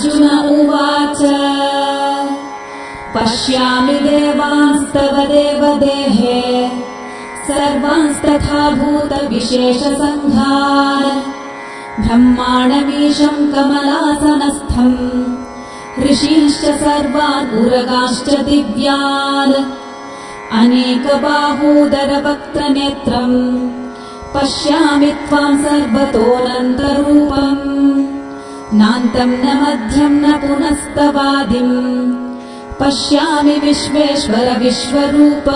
अर्जुन उवाच पश्यामि देवांस्तव देवदेहे सर्वांस्तथा भूतविशेषसङ्घान् ब्रह्माणमीशं कमलासनस्थम् ऋषींश्च सर्वान् उरगांश्च दिव्यान् अनेकबाहूदरवक्त्रनेत्रम् पश्यामि त्वां सर्वतोऽनन्तरूपम् नान्तं न मध्यं न पुनस्तवादिम् पश्यामि विश्वेश्वर विश्वरूप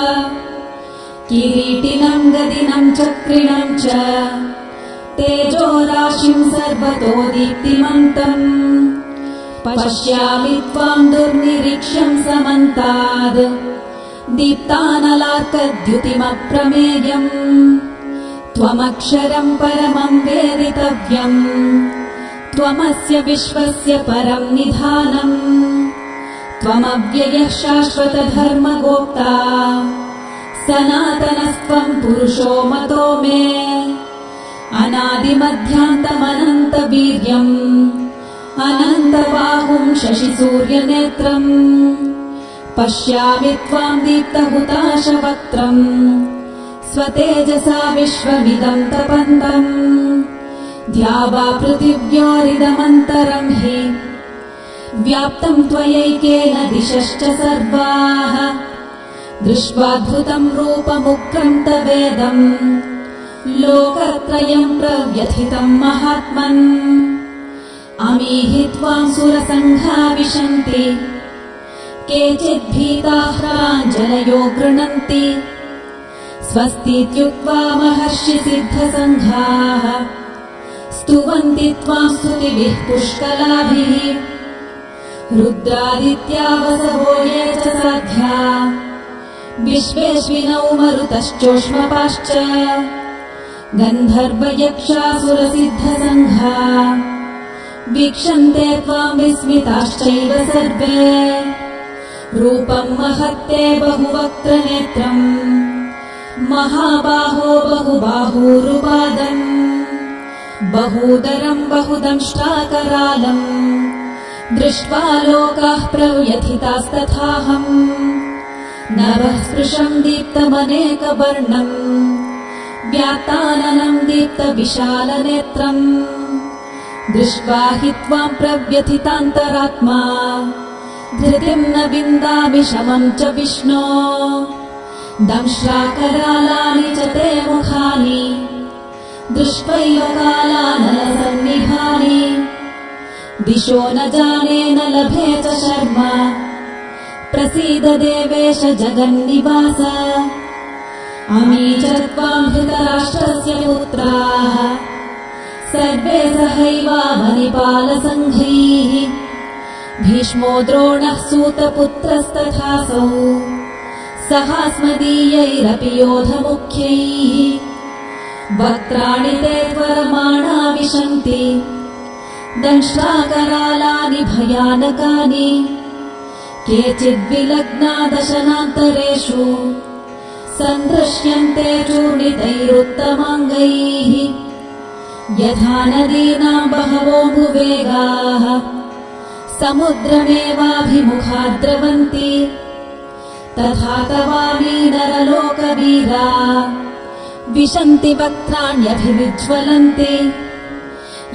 किरीटिनं गदिनं चक्रिणं च तेजोराशिं सर्वतो दीप्तिमन्तम् पश्यामि त्वां दुर्निरीक्ष्यं समन्ताद् दीप्तानलार्कद्युतिमप्रमेयम् त्वमक्षरं परमं वेदितव्यम् त्वमस्य विश्वस्य परं निधानम् त्वमव्ययः शाश्वतधर्मगोप्ता सनातनस्त्वं पुरुषो मतो मे अनादिमध्यान्तमनन्तवीर्यम् अनन्तबाहुं शशिसूर्यनेत्रम् पश्यामि त्वां दीप्तहुताशवक्त्रम् स्वतेजसा विश्वमिदं तपन्तम् द्यावा पृथिव्योरिदमन्तरं हि व्याप्तं त्वयैकेन दिशश्च सर्वाः दृष्ट्वाद्भुतं रूपमुग्रं तवेदम् लोकत्रयं प्रव्यथितं महात्मन् अमीहि त्वां सुरसङ्घा विशन्ति केचिद्भीताः प्राञ्जलयो गृह्णन्ति स्वस्तीत्युक्त्वा महर्षिसिद्धसङ्घाः स्तुवन्ति त्वां स्तुतिभिः पुष्कलाभिः रुद्रादित्या वसवो ये च साध्या विश्वेश्विनौ मरुतश्चोष्मपाश्च गन्धर्वयक्षासुरसिद्धसङ्घा वीक्षन्ते त्वां विस्मिताश्चैव सर्वे रूपं महत्ते बहुवक्त्रनेत्रम् महाबाहो बहुबाहूरुपादम् बहूदरं बहुदंष्ट्राकरालम् दृष्ट्वा लोकाः प्रव्यथितास्तथाहम् नभः स्पृशं दीप्तमनेकवर्णम् व्याताननं दीप्तविशालनेत्रम् दृष्ट्वा हि त्वां प्रव्यथितान्तरात्मा धृतिं न विन्दामि शमं च विष्णो दंष्ट्राकरालानि च ते मुखानि दृष्ट्वैव कालानलसन्निभानि दिशो न जाने न लभे च शर्मा प्रसीद देवेश जगन्निवास अमी च त्वां धृतराष्ट्रस्य पुत्राः सर्वे सहैवावनिपालसङ्घैः भीष्मो द्रोणः सूतपुत्रस्तथासौ सहास्मदीयैरपि योधमुख्यैः वक्त्राणि ते त्वरमाणा विशन्ति दंष्ट्राकरालानि भयानकानि केचिद्विलग्ना दशनान्तरेषु सन्दृश्यन्ते चूर्णितैरुत्तमाङ्गैः यथा नदीनां बहवोऽम्बुवेगाः समुद्रमेवाभिमुखा द्रवन्ति तथा तवामी नरलोकवीरा विशन्ति वक्त्राण्यभिविज्वलन्ति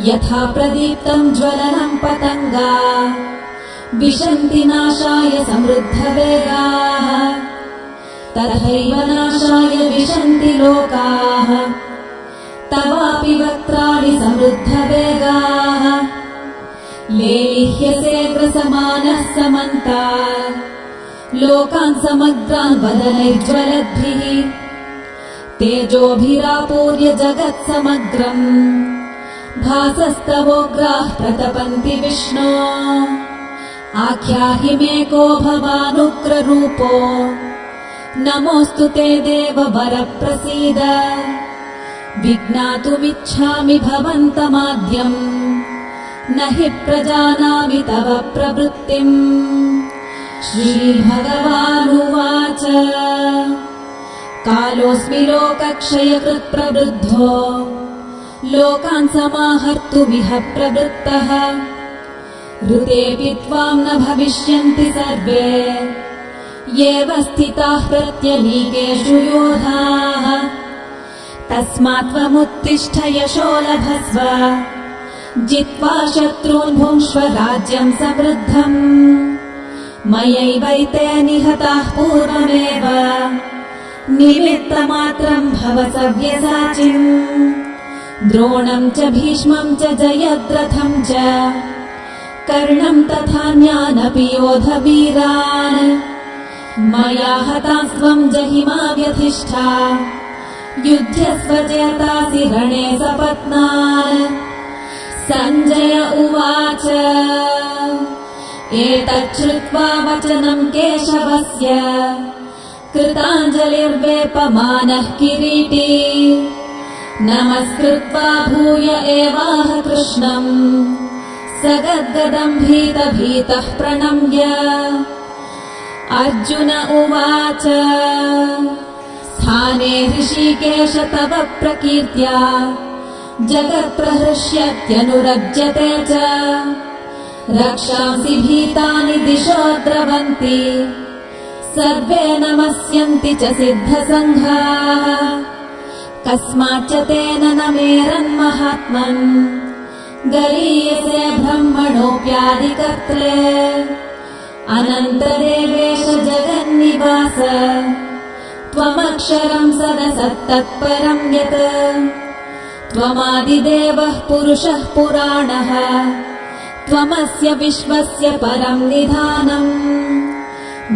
यथा प्रदीप्तं ज्वलनं पतङ्गा विशन्ति नाशाय समृद्धवेगाः तथैव नाशाय विशन्ति लोकाः तवापि वक्त्राणि समृद्धवेगाः लेलिह्यसे ग्रसमानः समन्तात् लोकान् समग्रान् वदनैर्ज्वलद्भिः तेजोभिरापूर्य जगत्समग्रम् भासस्तवोग्राः प्रतपन्ति विष्णो आख्याहि मे को भवानुग्ररूपो नमोऽस्तु ते देव वरप्रसीद विज्ञातुमिच्छामि भवन्तमाद्यम् न हि प्रजानामि तव प्रवृत्तिम् श्रीभगवानुवाच कालोऽस्मि लोकक्षयकृत् प्रवृद्धो लोकान् समाहर्तुमिह प्रवृत्तः ऋतेऽपि त्वाम् न भविष्यन्ति सर्वे येव स्थिताः प्रत्यनीकेषु योधाः तस्मात् त्वमुत्तिष्ठ यशो लभस्व जित्वा शत्रून् भुङ्क्ष्व राज्यम् समृद्धम् मयैवैते निहताः पूर्वमेव निमित्तमात्रम् भव सव्यसाचिम् द्रोणम् च भीष्मम् च जयद्रथम् च कर्णम् तथान्यानपि योधवीरान् मया हतास्त्वम् जहिमा व्यधिष्ठा युध्यस्व चेतासि रणे सपत्नान् सञ्जय उवाच एतच्छ्रुत्वा वचनम् केशवस्य कृताञ्जलिर्वेपमानः किरीटी नमस्कृत्वा भूय एवाह कृष्णम् सगद्गदम् भीतः प्रणम्य अर्जुन उवाच स्थाने ऋषिकेश तव प्रकीर्त्या जगत्प्रहृष्यत्यनुरज्यते च रक्षांसि भीतानि दिशो द्रवन्ति सर्वे नमस्यन्ति च सिद्धसङ्घाः कस्माच्च तेन न मेरन्महात्मन् गरीयसे ब्रह्मणोऽप्यादिकर्त्रे अनन्तदेवेश जगन्निवास त्वमक्षरम् सदसत्तत्परम् यत् त्वमादिदेवः पुरुषः पुराणः त्वमस्य विश्वस्य परम् निधानम्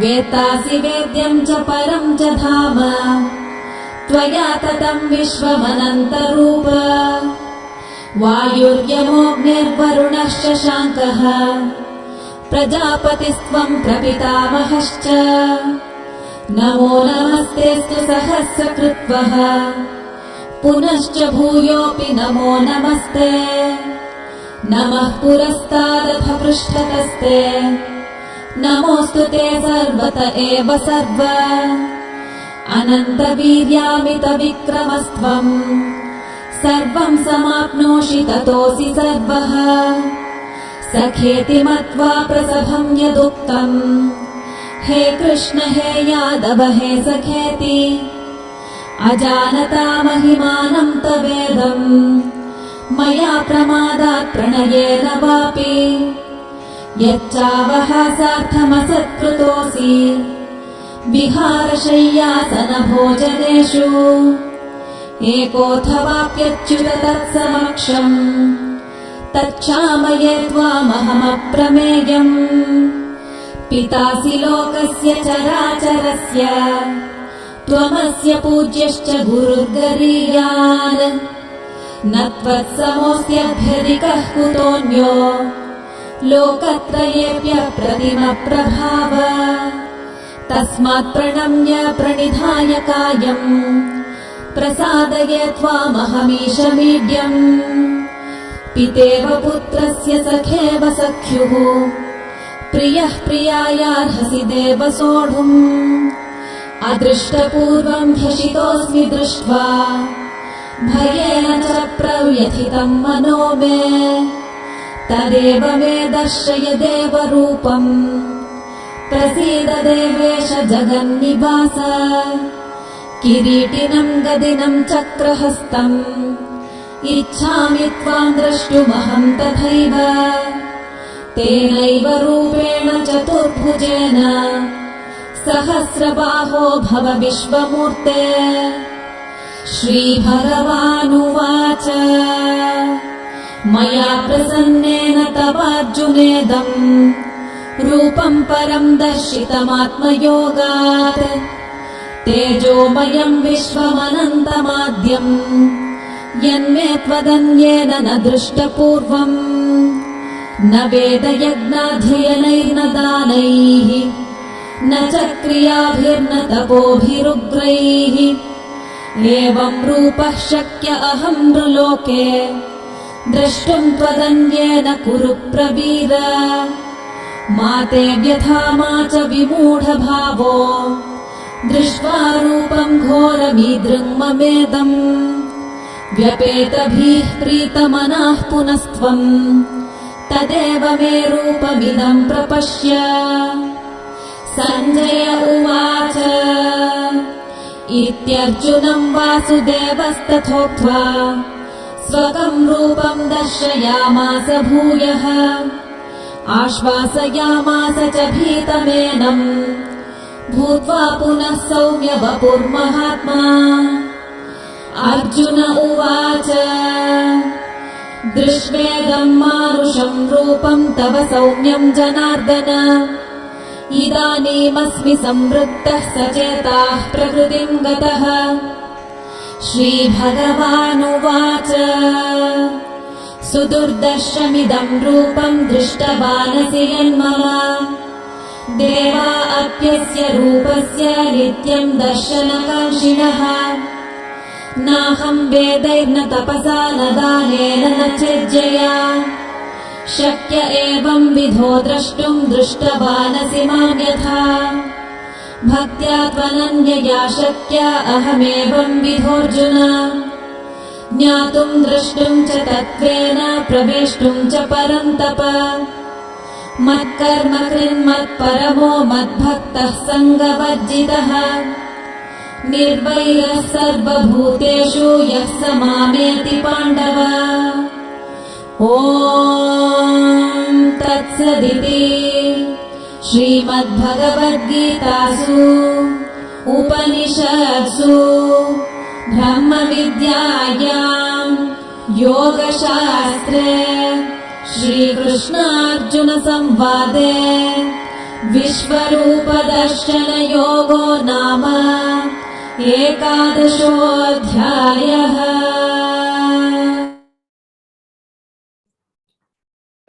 वेत्तासि वेद्यम् च परम् च धाम त्वया ततम् विश्वमनन्तरूप वायुर्यमोऽग्निर्वरुणश्च शाङ्कः प्रजापतिस्त्वम् प्रपितामहश्च नमो नमस्तेऽस्तु सहस्रकृत्वः पुनश्च भूयोऽपि नमो नमस्ते नमः पुरस्तादथ पृष्ठतस्ते नमोऽस्तु ते सर्वत एव सर्व अनन्तवीर्यामितविक्रमस्त्वम् सर्वम् समाप्नोषि ततोऽसि सर्वः सखेति मत्वा प्रसभम् यदुक्तम् हे कृष्ण हे यादव हे सखेति अजानता महिमानम् तवेदम् मया प्रमादात् प्रणयेन वापि यच्चावहासार्थमसत्कृतोऽसि विहारशय्यासनभोजनेषु एकोऽथवाप्यच्युत तत्समक्षम् तच्छामये त्वामहमप्रमेयम् पितासि लोकस्य चराचरस्य त्वमस्य पूज्यश्च गुरुर्गरीयान् न त्वत्समोऽस्त्यभ्यधिकः कुतोऽन्यो लोकत्रयेऽप्यप्रतिमप्रभाव तस्मात् प्रणम्य प्रणिधाय कायम् प्रसादये त्वामहमीशमीड्यम् पितेव पुत्रस्य सखेव सख्युः प्रियः प्रियायार्हसि देव सोढुम् अदृष्टपूर्वम् ह्यशितोऽस्मि दृष्ट्वा भयेन च प्रव्यथितम् मनो मे तदेव मे दर्शय देवरूपम् प्रसीद देवेश जगन्निवास किरीटिनम् गदिनम् चक्रहस्तम् इच्छामि त्वाम् द्रष्टुमहम् तथैव तेनैव रूपेण चतुर्भुजेन सहस्रबाहो भव विश्वमूर्ते श्रीभगवानुवाच मया प्रसन्नेन तवार्जुनेदम् रूपम् परम् दर्शितमात्मयोगात् तेजोमयम् विश्वमनन्तमाद्यम् यन्मे त्वदन्येन न दृष्टपूर्वम् न वेदयज्ञाध्ययनैर्न दानैः न च क्रियाभिर्न तपोभिरुग्रैः एवम् रूपः शक्य अहम् नृलोके द्रष्टुम् त्वदन्येन कुरु प्रवीर मा ते व्यथा मा च विमूढभावो दृष्ट्वा रूपम् घोरमीदृङ्ममेदम् व्यपेतभिः प्रीतमनाः पुनस्त्वम् तदेव मे रूपमिदं प्रपश्य। सञ्जय उवाच इत्यर्जुनं वासुदेवस्तथोक्त्वा स्वकं रूपं दर्शयामास भूयः। आश्वासयामास च भीतमेनं भूत्वा पुनः सौम्य वपुर्महात्मा। अर्जुन उवाच दृष्ट्वेदं मानुषं रूपं तव सौम्यं जनार्दन। इदानीमस्मि संवृत्तः सचेताः प्रकृतिं गतः। श्रीभगवानुवाच सुदुर्दर्शमिदं रूपं दृष्टवानसि यन्मम। देवा अप्यस्य रूपस्य नित्यं दर्शनकाङ्क्षिणः। नाहं वेदैर्न तपसा न दानेन न चेज्जया शक्य एवं विधो द्रष्टुं दृष्टवानसि मां यथा। भक्त्या त्वनन्यया शक्य अहमेवं विधोऽर्जुन। ज्ञातुं द्रष्टुं च तत्त्वेन प्रवेष्टुं च परन्तप। मत्कर्म कृन्मत्परमो मद्भक्तः सङ्गवर्जितः। निर्वैरः सर्वभूतेषु यः स मामेति पाण्डव। ॐ तत्सदिति श्रीमद्भगवद्गीतासु उपनिषत्सु ब्रह्मविद्यायां योगशास्त्रे श्रीकृष्णार्जुनसंवादे विश्वरूपदर्शनयोगो नाम एकादशोऽध्यायः।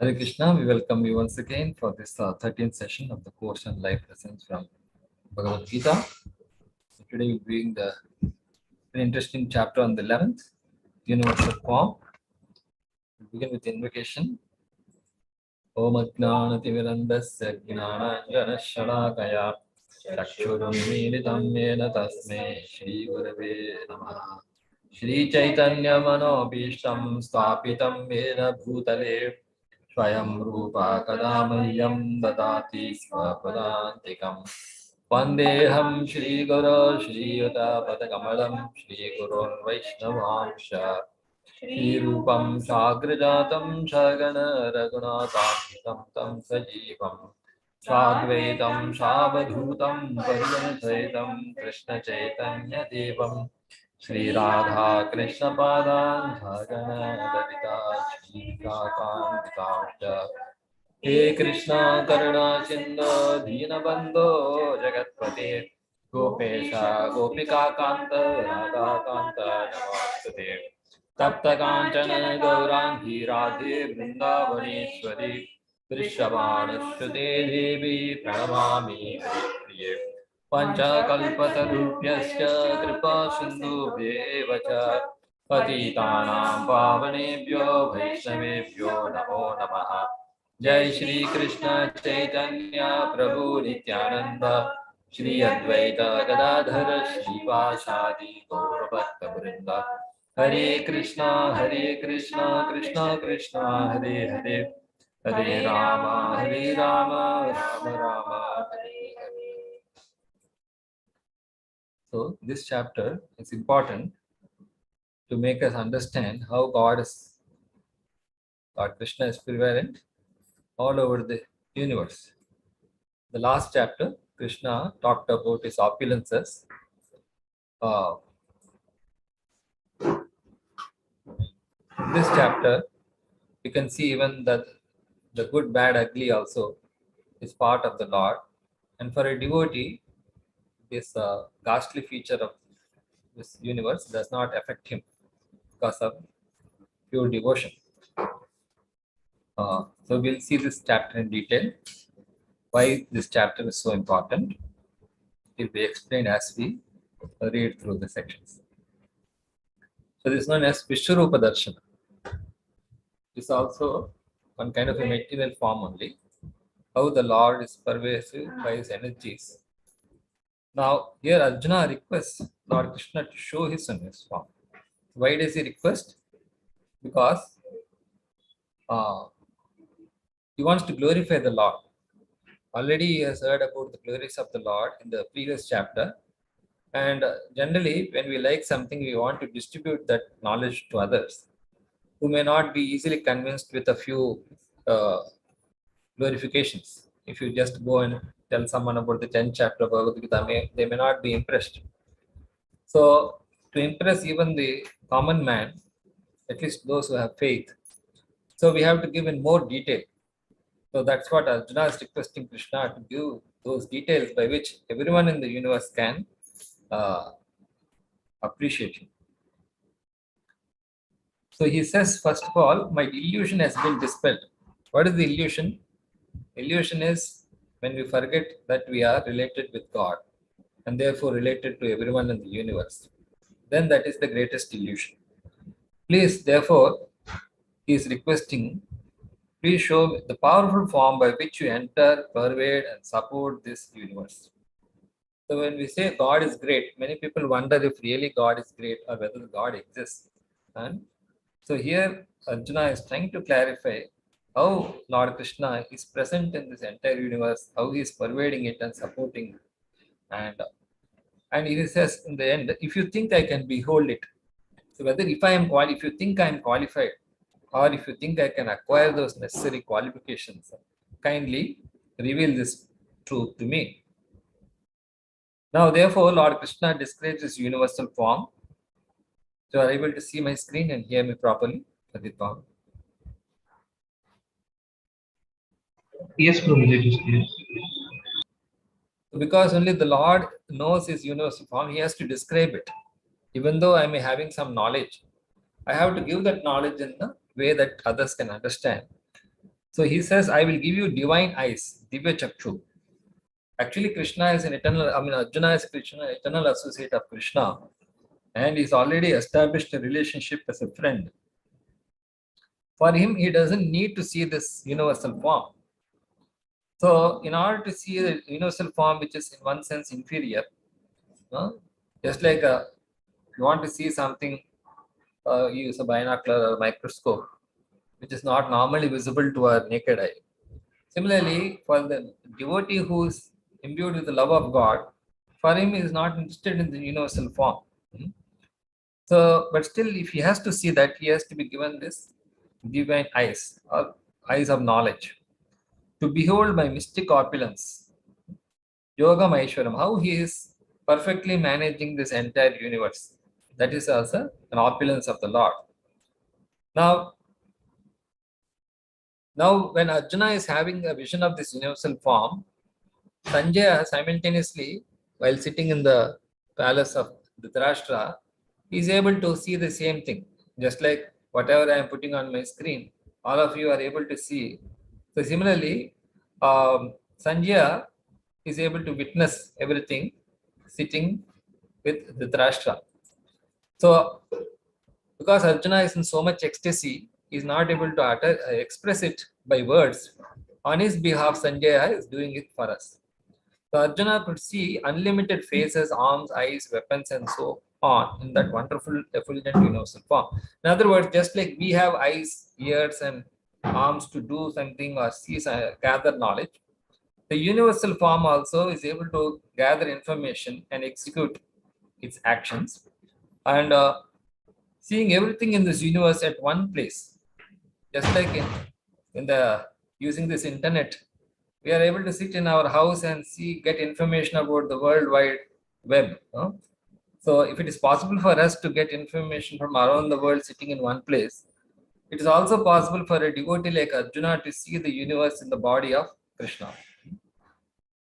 Hare Krishna, we welcome you once again for this 13th session of the course on life lessons from Bhagavad Gita. So today we'll be doing the very interesting chapter on the 11th, universal form. We'll begin with the invocation. Om Ajnanatimirandasya Gnananjanashalakaya Chakshurunmilitam Yena Tasmai Shri Gurave Namaha. Shri Chaitanya Manobishtam Sthapitam Yena Bhutale Swayam Rupa Kadamahyam Dadati Swapadantikam. Vandeham Shri Guru Shri Yuta Padakamalam Shri Gurun Vaishnavansha Shri Rupam Sagrajatam Sagana Raghunatam Tam Sajivam Sadvaitam Savadhutam Pariyanthaitam Krishna Chaitanya Devam Shri Radha Krishna Padan Sagana Lalita Shri Kakantita. He Krishna Karuna Sindhu Deenabandho Jagatpate Gopesha Gopika Kanta Radha Kanta Namaste Tapta Kanchana Gaurangi Radhe Vrindavaneshwari Vrishabhanashute Devi Pranamami Haripriye Pancha Kalpatarubhyascha Kripa Sindhubhyeva cha Patitanam Pavanebhyo Vaishnavebhyo Namo Namaha. Jai Shri Krishna Chaitanya Prabhu Nityananda Shri Advaita Gadadhara Shri Vasadi Gaura Bhakta Vrinda. Hare Krishna Krishna Krishna Hare Hare Hare Rama Rama Rama Hare Hare. So this chapter is important to make us understand how God Krishna is prevalent all over the universe. The last chapter, Krishna talked about his opulences. In this chapter, you can see even that the good, bad, ugly also is part of the Lord. And for a devotee, this ghastly feature of this universe does not affect him because of pure devotion. So we'll see this chapter in detail. Why this chapter is so important, it will be explained as we read through the sections. So this is known as Vishwarupa Darshana. It is also one kind of a material form only. How the Lord is pervasive by his energies. Now here Arjuna requests Lord Krishna to show his sunless form. Why does he request? Because he wants to glorify the Lord. Already he has heard about the glories of the Lord in the previous chapter. And generally, when we like something, we want to distribute that knowledge to others who may not be easily convinced with a few uh, glorifications. If you just go and tell someone about the 10th chapter of Bhagavad Gita, they may not be impressed. So, to impress even the common man, at least those who have faith, so we have to give in more detail. So that's what Arjuna is requesting Krishna to give those details by which everyone in the universe can appreciate him. So he says, first of all, my illusion has been dispelled. What is the illusion? Illusion is when we forget that we are related with God and therefore related to everyone in the universe. Then that is the greatest illusion. Please, therefore, he is requesting, please show the powerful form by which you enter, pervade, and support this universe. So when we say God is great, many people wonder if really God is great or whether God exists. And so here Arjuna is trying to clarify how Lord Krishna is present in this entire universe, how he is pervading it and supporting it. And he says in the end, if you think I can behold it, so whether if you think I am qualified, or if you think I can acquire those necessary qualifications, kindly reveal this truth to me. Now, therefore, Lord Krishna describes his universal form. So, are you able to see my screen and hear me properly? Aditya? Yes, Prabhuji, it is clear. Because only the Lord knows his universal form, he has to describe it. Even though I may having some knowledge, I have to give that knowledge in the way that others can understand. So he says, I will give you divine eyes, Divya Chakshu. Actually, Krishna is an eternal, Arjuna is Krishna, eternal associate of Krishna, and he's already established a relationship as a friend. For him, he doesn't need to see this universal form. So, in order to see the universal form, which is in one sense inferior, just like if you want to see something, you use a binocular or microscope, which is not normally visible to our naked eye. Similarly, for the devotee who is imbued with the love of God, for him he is not interested in the universal form. So, but still, if he has to see that, he has to be given this divine eyes or eyes of knowledge to behold my mystic opulence, Yoga Maheshwaram, how he is perfectly managing this entire universe. That is also an opulence of the Lord. Now, when Arjuna is having a vision of this universal form, Sanjaya simultaneously, while sitting in the palace of Dhritarashtra, is able to see the same thing. Just like whatever I am putting on my screen, all of you are able to see. So similarly, Sanjaya is able to witness everything sitting with Dhritarashtra. So, because Arjuna is in so much ecstasy, he is not able to express it by words. On his behalf, Sanjaya is doing it for us. So Arjuna could see unlimited faces, arms, eyes, weapons, and so on in that wonderful, effulgent universal form. In other words, just like we have eyes, ears, and arms to do something or see, gather knowledge, the universal form also is able to gather information and execute its actions. And seeing everything in this universe at one place, just like in the using this internet, we are able to sit in our house and get information about the world wide web. So if it is possible for us to get information from around the world sitting in one place, it is also possible for a devotee like Arjuna to see the universe in the body of Krishna.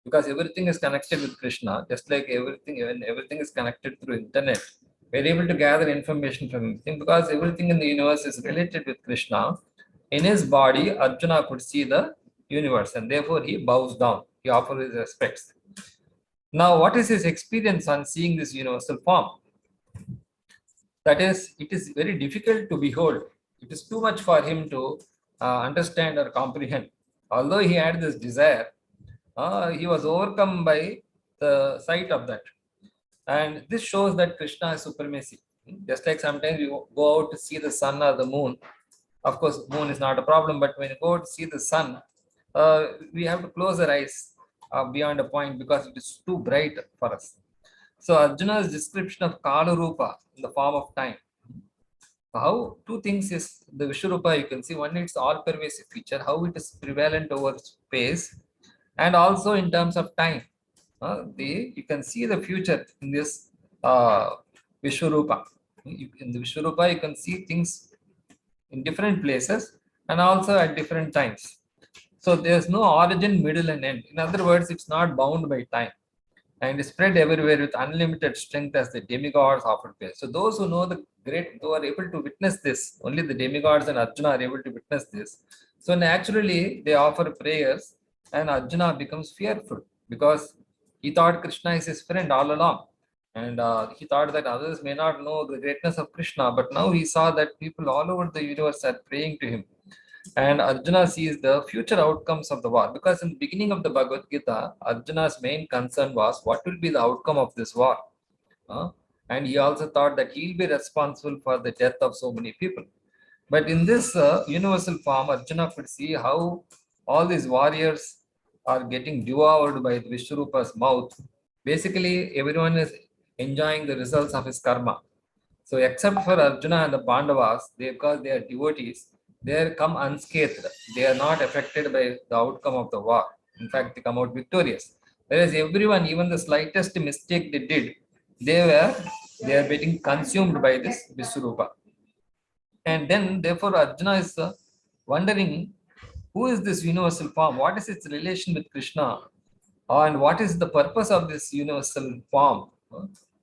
Because everything is connected with Krishna, just like when everything is connected through internet, we're able to gather information from everything because everything in the universe is related with Krishna. In his body, Arjuna could see the universe and therefore he bows down, he offers his respects. Now, what is his experience on seeing this universal form? That is, it is very difficult to behold. It is too much for him to understand or comprehend. Although he had this desire, he was overcome by the sight of that. And this shows that Krishna has supremacy. Just like sometimes you go out to see the sun or the moon. Of course, moon is not a problem, but when you go out to see the sun, we have to close our eyes beyond a point because it is too bright for us. So Arjuna's description of Kala Rupa in the form of time. How two things is the Vishwarupa, you can see one, it's all pervasive feature, how it is prevalent over space, and also in terms of time. You can see the future in this Vishwarupa. In the Vishwarupa, you can see things in different places and also at different times. So there's no origin, middle, and end. In other words, it's not bound by time and spread everywhere with unlimited strength as the demigods offered praise. So those who know the great, who are able to witness this, only the demigods and Arjuna are able to witness this. So naturally, they offer prayers and Arjuna becomes fearful because he thought Krishna is his friend all along. And he thought that others may not know the greatness of Krishna, but now he saw that people all over the universe are praying to him. And Arjuna sees the future outcomes of the war, because in the beginning of the Bhagavad Gita, Arjuna's main concern was what will be the outcome of this war. And he also thought that he'll be responsible for the death of so many people. But in this universal form, Arjuna could see how all these warriors are getting devoured by the Vishwarupa's mouth. Basically, everyone is enjoying the results of his karma. So except for Arjuna and the Pandavas, because they are devotees, they come unscathed. They are not affected by the outcome of the war. In fact, they come out victorious. Whereas everyone, even the slightest mistake they did, they are getting consumed by this Vishwarupa. And then, therefore, Arjuna is wondering, who is this universal form? What is its relation with Krishna? And what is the purpose of this universal form?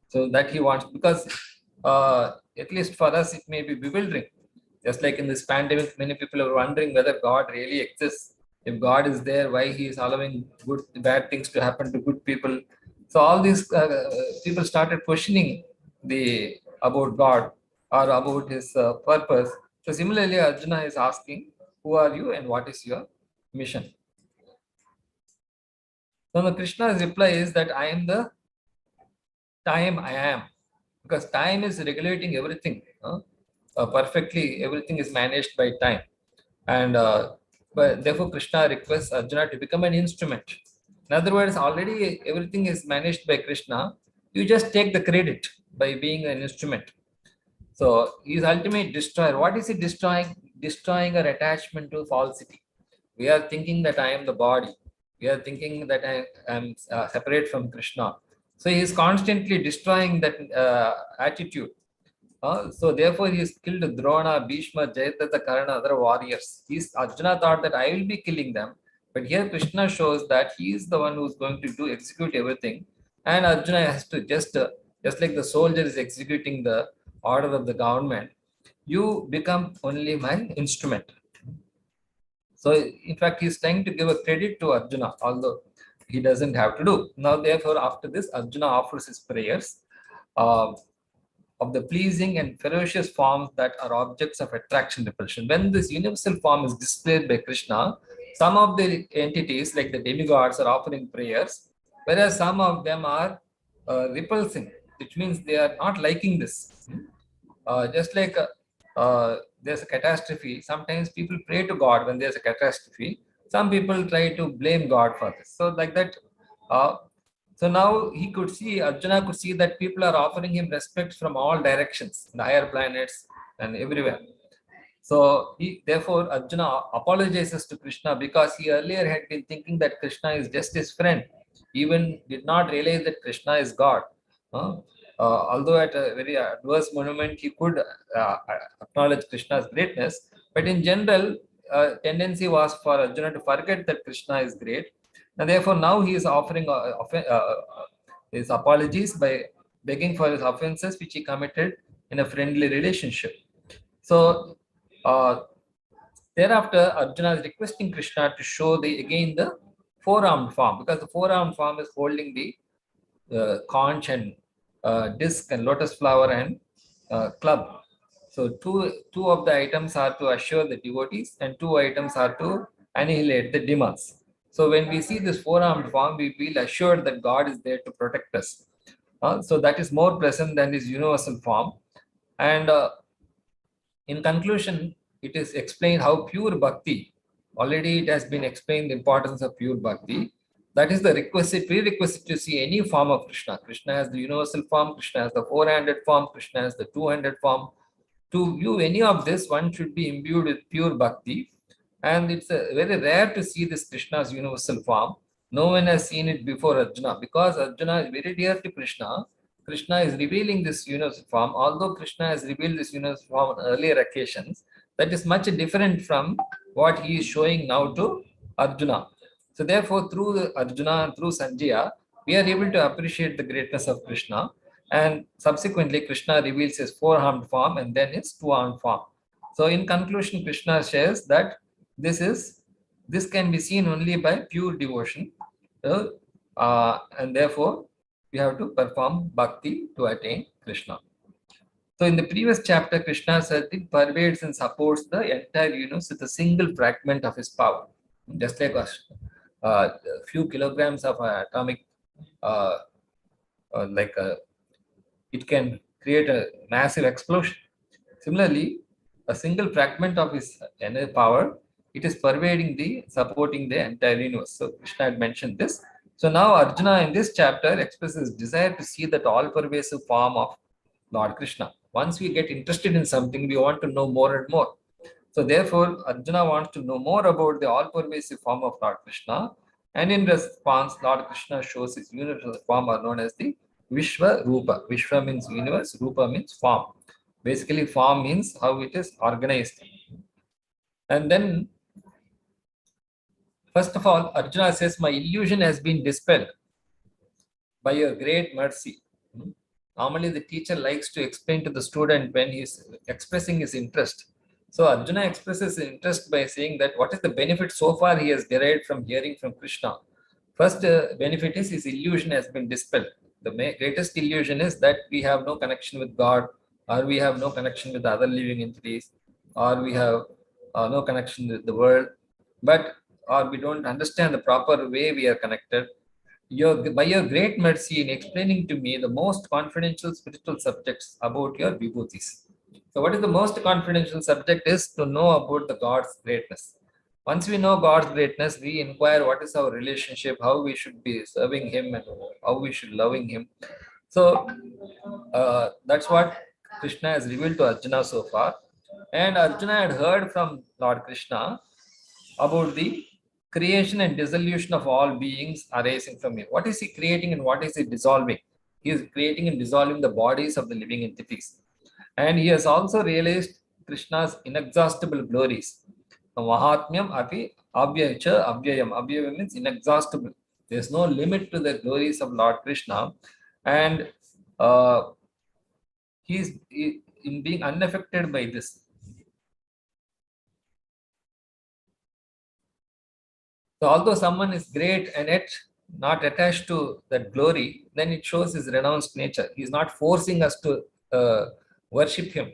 So that he wants, because at least for us, it may be bewildering. Just like in this pandemic, many people are wondering whether God really exists. If God is there, why he is allowing bad things to happen to good people? So all these people started questioning about God or about his purpose. So similarly, Arjuna is asking, who are you and what is your mission? So the Krishna's reply is that I am the time I am, because time is regulating everything. Perfectly, everything is managed by time. And but therefore, Krishna requests Arjuna to become an instrument. In other words, already everything is managed by Krishna. You just take the credit by being an instrument. So he is ultimate destroyer. What is he destroying? Destroying our attachment to falsity. We are thinking that I am the body. We are thinking that I am separate from Krishna. So he is constantly destroying that attitude. So therefore he has killed Drona, Bhishma, Jayadratha, Karna, other warriors. Arjuna thought that I will be killing them. But here Krishna shows that he is the one who is going to execute everything. And Arjuna has to just like the soldier is executing the order of the government, you become only my instrument. So in fact, he is trying to give a credit to Arjuna, although he doesn't have to do. Now, therefore, after this, Arjuna offers his prayers of the pleasing and ferocious forms that are objects of attraction repulsion. When this universal form is displayed by Krishna, some of the entities like the demigods are offering prayers, whereas some of them are repulsing, which means they are not liking this. Just like there's a catastrophe, sometimes people pray to God when there's a catastrophe. Some people try to blame God for this. So like that, so now Arjuna could see that people are offering him respect from all directions, the higher planets and everywhere. So therefore Arjuna apologizes to Krishna because he earlier had been thinking that Krishna is just his friend, even did not realize that Krishna is God. Although at a very adverse moment he could acknowledge Krishna's greatness, but in general, tendency was for Arjuna to forget that Krishna is great. And therefore, now he is offering his apologies by begging for his offenses which he committed in a friendly relationship. So, thereafter, Arjuna is requesting Krishna to show again the four-armed form, because the four-armed form is holding the conch and disc and lotus flower and club. So two of the items are to assure the devotees and two items are to annihilate the demons. So when we see this four-armed form, we feel assured that God is there to protect us. So that is more present than his universal form. And in conclusion, it is explained how pure bhakti Already it has been explained the importance of pure bhakti. That is the prerequisite to see any form of Krishna. Krishna has the universal form, Krishna has the four-handed form, Krishna has the two-handed form. To view any of this, one should be imbued with pure bhakti. And it's very rare to see this Krishna's universal form. No one has seen it before Arjuna, because Arjuna is very dear to Krishna. Krishna is revealing this universal form. Although Krishna has revealed this universal form on earlier occasions, that is much different from what he is showing now to Arjuna. So therefore, through Arjuna and through Sanjaya, we are able to appreciate the greatness of Krishna. And subsequently, Krishna reveals his four-armed form and then his two-armed form. So in conclusion, Krishna says that this can be seen only by pure devotion. And therefore, we have to perform bhakti to attain Krishna. So in the previous chapter, Krishna said it pervades and supports the entire universe with a single fragment of his power. Just like a few kilograms of atomic, it can create a massive explosion. Similarly, a single fragment of his energy power, it is pervading supporting the entire universe. So Krishna had mentioned this. So now Arjuna in this chapter expresses desire to see that all-pervasive form of Lord Krishna. Once we get interested in something, we want to know more and more. So therefore, Arjuna wants to know more about the all-pervasive form of Lord Krishna. And in response, Lord Krishna shows his universal form are known as the Vishwa Rupa. Vishwa means universe, Rupa means form. Basically, form means how it is organized. And then, first of all, Arjuna says, my illusion has been dispelled by your great mercy. Normally, the teacher likes to explain to the student when he is expressing his interest. So Arjuna expresses his interest by saying that what is the benefit so far he has derived from hearing from Krishna. First benefit is his illusion has been dispelled. The greatest illusion is that we have no connection with God, or we have no connection with other living entities, or we have no connection with the world, or we don't understand the proper way we are connected. By your great mercy in explaining to me the most confidential spiritual subjects about your vibhutis. So what is the most confidential subject is to know about the God's greatness. Once we know God's greatness, we inquire what is our relationship, how we should be serving Him, and how we should loving Him. So that's what Krishna has revealed to Arjuna so far. And Arjuna had heard from Lord Krishna about the creation and dissolution of all beings arising from Him. What is He creating and what is He dissolving? He is creating and dissolving the bodies of the living entities. And he has also realized Krishna's inexhaustible glories. Mahatmyam api abhyacha abhyayam. Abhyayam means inexhaustible. There is no limit to the glories of Lord Krishna. And he is in being unaffected by this. So although someone is great and yet not attached to that glory, then it shows his renounced nature. He is not forcing us to worship him.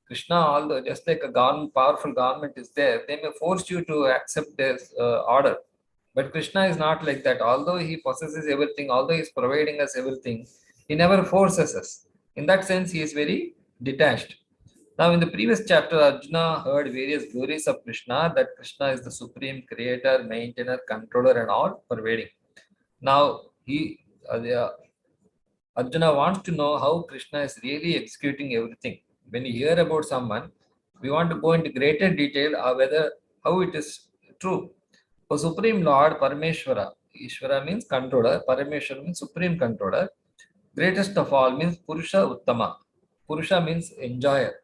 Krishna, although just like a powerful government is there, they may force you to accept their order. But Krishna is not like that. Although he possesses everything, although he is providing us everything, he never forces us. In that sense, he is very detached. Now, in the previous chapter, Arjuna heard various glories of Krishna, that Krishna is the supreme creator, maintainer, controller, and all pervading. Now, Arjuna wants to know how Krishna is really executing everything. When you hear about someone, we want to go into greater detail how it is true. For Supreme Lord, Parameshwara, Ishvara means controller, Parameshwara means supreme controller, greatest of all means Purusha Uttama. Purusha means enjoyer.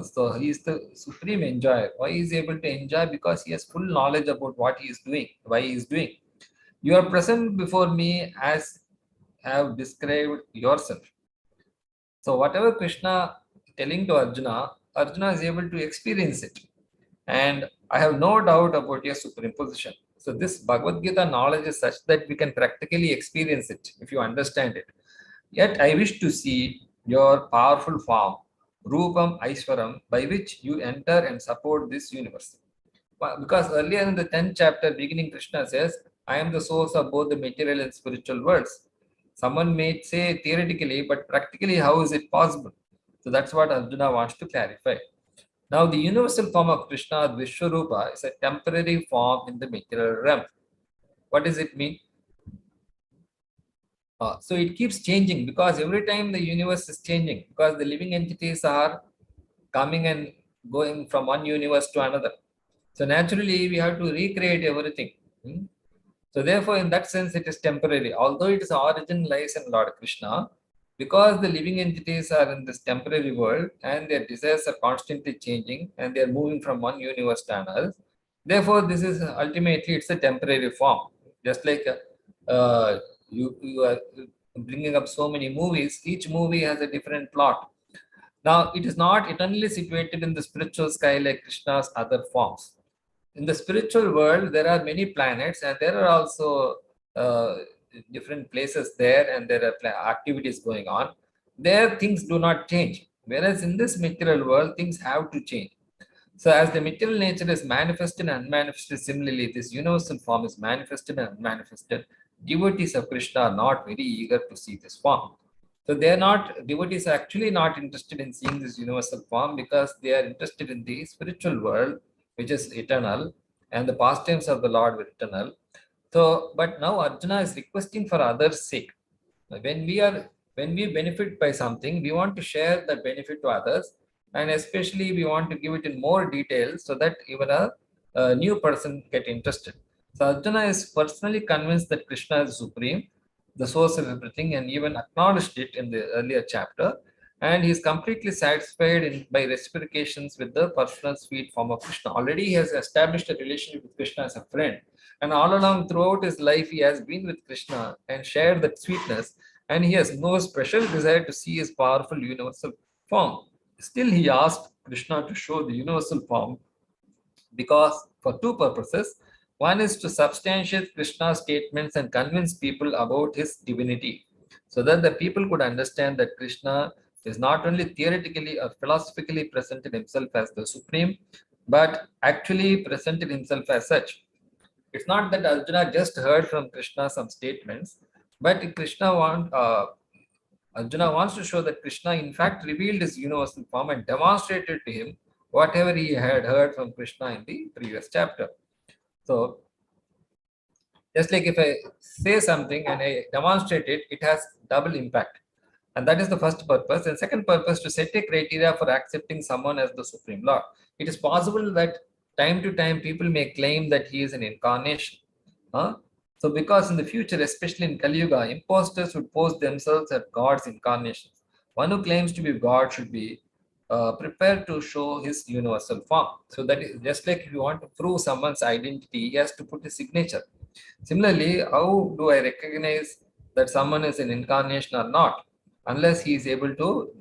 So he is the supreme enjoyer. Why is he able to enjoy? Because he has full knowledge about what he is doing, why he is doing. You are present before me as have described yourself. So whatever Krishna telling to Arjuna, Arjuna is able to experience it. And I have no doubt about your supreme position. So this Bhagavad Gita knowledge is such that we can practically experience it if you understand it. Yet I wish to see your powerful form, Rupam Aishwaram, by which you enter and support this universe. Because earlier in the 10th chapter, beginning, Krishna says, I am the source of both the material and spiritual worlds. Someone may say theoretically, but practically, how is it possible? So that's what Arjuna wants to clarify. Now, the universal form of Krishna, Vishwarupa, is a temporary form in the material realm. What does it mean? So it keeps changing because every time the universe is changing, because the living entities are coming and going from one universe to another. So naturally, we have to recreate everything. Hmm? So therefore, in that sense, it is temporary. Although its origin lies in Lord Krishna, because the living entities are in this temporary world and their desires are constantly changing and they are moving from one universe to another. Therefore, this is ultimately it's a temporary form. Just like you are bringing up so many movies, each movie has a different plot. Now, it is not eternally situated in the spiritual sky like Krishna's other forms. In the spiritual world, there are many planets, and there are also uh, different places there, and there are activities going on. There, things do not change. Whereas in this material world, things have to change. So, as the material nature is manifested and unmanifested, similarly, this universal form is manifested and unmanifested. Devotees of Krishna are not very eager to see this form. So, they are not, devotees are actually not interested in seeing this universal form because they are interested in the spiritual world, which is eternal, and the pastimes of the Lord were eternal. So, but now Arjuna is requesting for others' sake. When we benefit by something, we want to share that benefit to others, and especially we want to give it in more detail so that even a new person get interested. So Arjuna is personally convinced that Krishna is supreme, the source of everything, and even acknowledged it in the earlier chapter. And he is completely satisfied by reciprocations with the personal sweet form of Krishna. Already he has established a relationship with Krishna as a friend, and all along throughout his life he has been with Krishna and shared that sweetness, and he has no special desire to see his powerful universal form. Still, he asked Krishna to show the universal form because for two purposes. One is to substantiate Krishna's statements and convince people about his divinity, so that the people could understand that Krishna is not only theoretically or philosophically presented himself as the supreme, but actually presented himself as such. It's not that Arjuna just heard from Krishna some statements, but Arjuna wants to show that Krishna in fact revealed his universal form and demonstrated to him whatever he had heard from Krishna in the previous chapter. So, just like if I say something and I demonstrate it, it has double impact. And that is the first purpose. And second purpose, to set a criteria for accepting someone as the Supreme Lord. It is possible that time to time people may claim that he is an incarnation. Huh? So because in the future, especially in Kali Yuga, imposters would pose themselves as God's incarnations. One who claims to be God should be prepared to show his universal form. So that is just like if you want to prove someone's identity, he has to put a signature. Similarly, how do I recognize that someone is an incarnation or not? Unless he is able to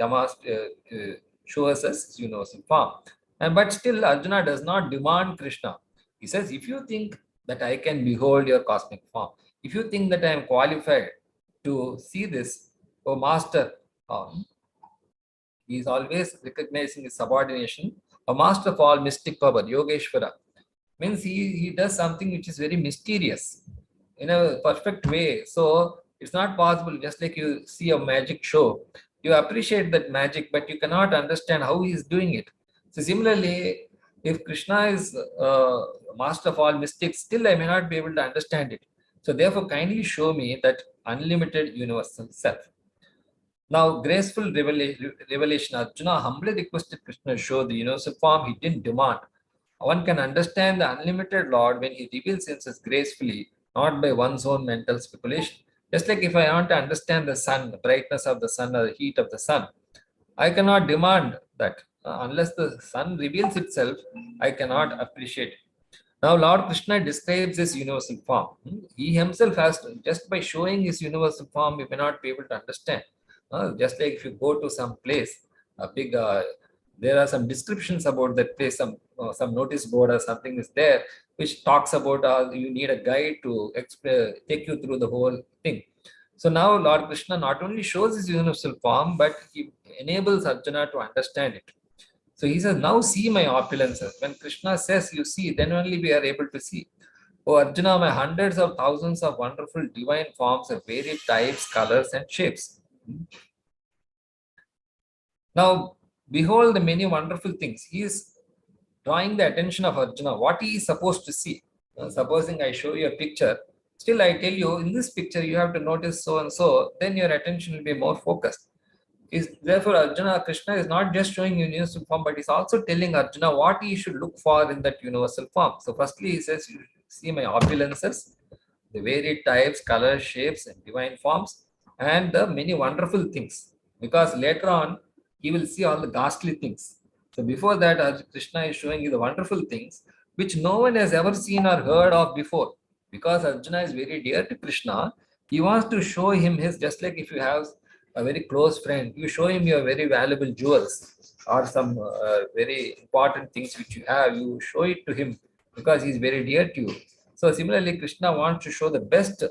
show us as universal form. And but still, Arjuna does not demand Krishna. He says, if you think that I can behold your cosmic form, if you think that I am qualified to see this, oh master, he is always recognizing his subordination. A master of all mystic power, Yogeshwara, means he does something which is very mysterious in a perfect way. So it's not possible, just like you see a magic show, you appreciate that magic, but you cannot understand how he is doing it. So similarly, if Krishna is master of all mystics, still I may not be able to understand it. So therefore, kindly show me that unlimited universal self. Now, graceful revelation, Arjuna humbly requested Krishna to show the universal form. He didn't demand. One can understand the unlimited Lord when he reveals himself gracefully, not by one's own mental speculation. Just like if I want to understand the sun, the brightness of the sun or the heat of the sun, I cannot demand that. Unless the sun reveals itself, I cannot appreciate it. Now, Lord Krishna describes his universal form. He himself has to, just by showing his universal form, we may not be able to understand. Just like if you go to some place, a big, there are some descriptions about that place, some notice board or something is there, which talks about you need a guide to take you through the whole thing. So now Lord Krishna not only shows his universal form, but he enables Arjuna to understand it. So he says, now see my opulences. When Krishna says, you see, then only we are able to see. Oh Arjuna, my hundreds of thousands of wonderful divine forms of varied types, colors, and shapes. Now, behold the many wonderful things. He is drawing the attention of Arjuna, what he is supposed to see. Supposing I show you a picture, still I tell you in this picture you have to notice so and so, then your attention will be more focused. Is therefore Arjuna, Krishna is not just showing universal form, but he's also telling Arjuna what he should look for in that universal form. So firstly he says, you see my opulences, the varied types, colors, shapes, and divine forms, and the many wonderful things. Because later on he will see all the ghastly things. So before that, Krishna is showing you the wonderful things which no one has ever seen or heard of before. Because Arjuna is very dear to Krishna, he wants to show him his, just like if you have a very close friend, you show him your very valuable jewels or some very important things which you have, you show it to him because he is very dear to you. So similarly, Krishna wants to show the best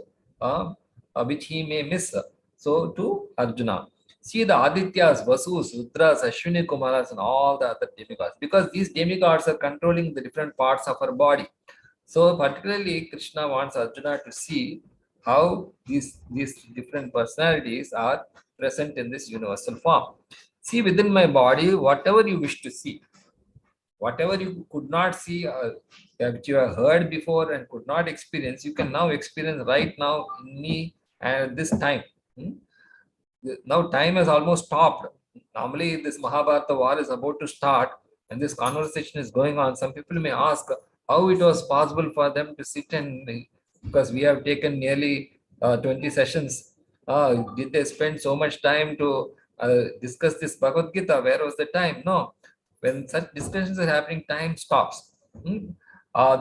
which he may miss. So to Arjuna, see the Adityas, Vasus, Rudras, Ashwini Kumaras, and all the other demigods, because these demigods are controlling the different parts of our body. So particularly Krishna wants Arjuna to see how these different personalities are present in this universal form. See within my body whatever you wish to see, whatever you could not see, that you have heard before and could not experience, you can now experience right now in me at this time. Hmm? Now time has almost stopped. Normally this Mahabharata war is about to start and this conversation is going on. Some people may ask how it was possible for them to sit and, because we have taken nearly 20 sessions, did they spend so much time to discuss this Bhagavad Gita? Where was the time? No. When such discussions are happening, time stops. Hmm?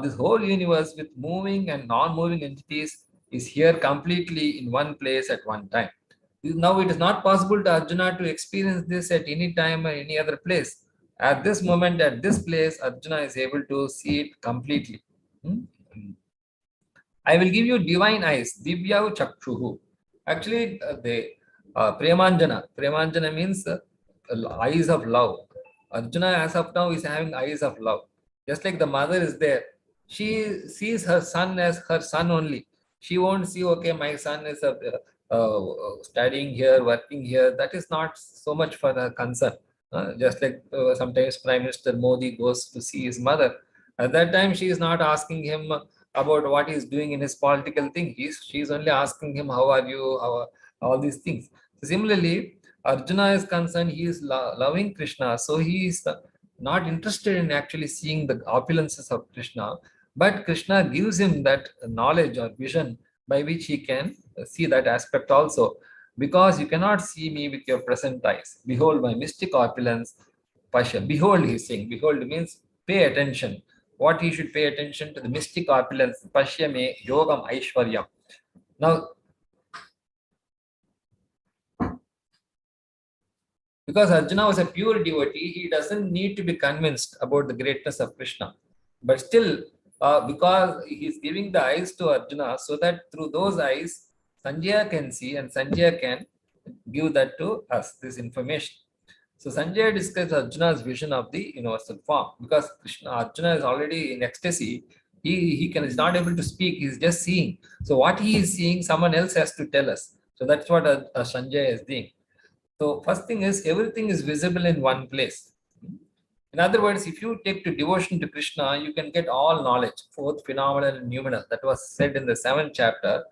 This whole universe with moving and non-moving entities is here completely in one place at one time. Now it is not possible to Arjuna to experience this at any time or any other place. At this moment, at this place, Arjuna is able to see it completely. Hmm? I will give you divine eyes, Divya Chakshuhu. Actually, the Premanjana. Premanjana means eyes of love. Arjuna, as of now, is having eyes of love. Just like the mother is there, she sees her son as her son only. She won't see, okay, my son is studying here, working here. That is not so much for her concern. Just like sometimes Prime Minister Modi goes to see his mother. At that time, she is not asking him about what he's doing in his political thing. She's only asking him, how are you, all these things. So similarly, Arjuna is concerned, he is loving Krishna, so he is not interested in actually seeing the opulences of Krishna, but Krishna gives him that knowledge or vision by which he can see that aspect also. Because you cannot see me with your present eyes. Behold my mystic opulence, Pasha. Behold, he's saying. Behold means pay attention. What he should pay attention to the mystic opulence, Pasha me yogam aishwaryam. Now, because Arjuna was a pure devotee, he doesn't need to be convinced about the greatness of Krishna. But still, because he is giving the eyes to Arjuna, so that through those eyes, Sanjaya can see and Sanjaya can give that to us, this information. So Sanjaya describes Arjuna's vision of the universal form, because Arjuna is already in ecstasy. Is not able to speak, he's just seeing. So what he is seeing, someone else has to tell us. So that's what Sanjaya is doing. So first thing is, everything is visible in one place. In other words, if you take to devotion to Krishna, you can get all knowledge, both phenomenal and numinal. That was said in the 7th chapter,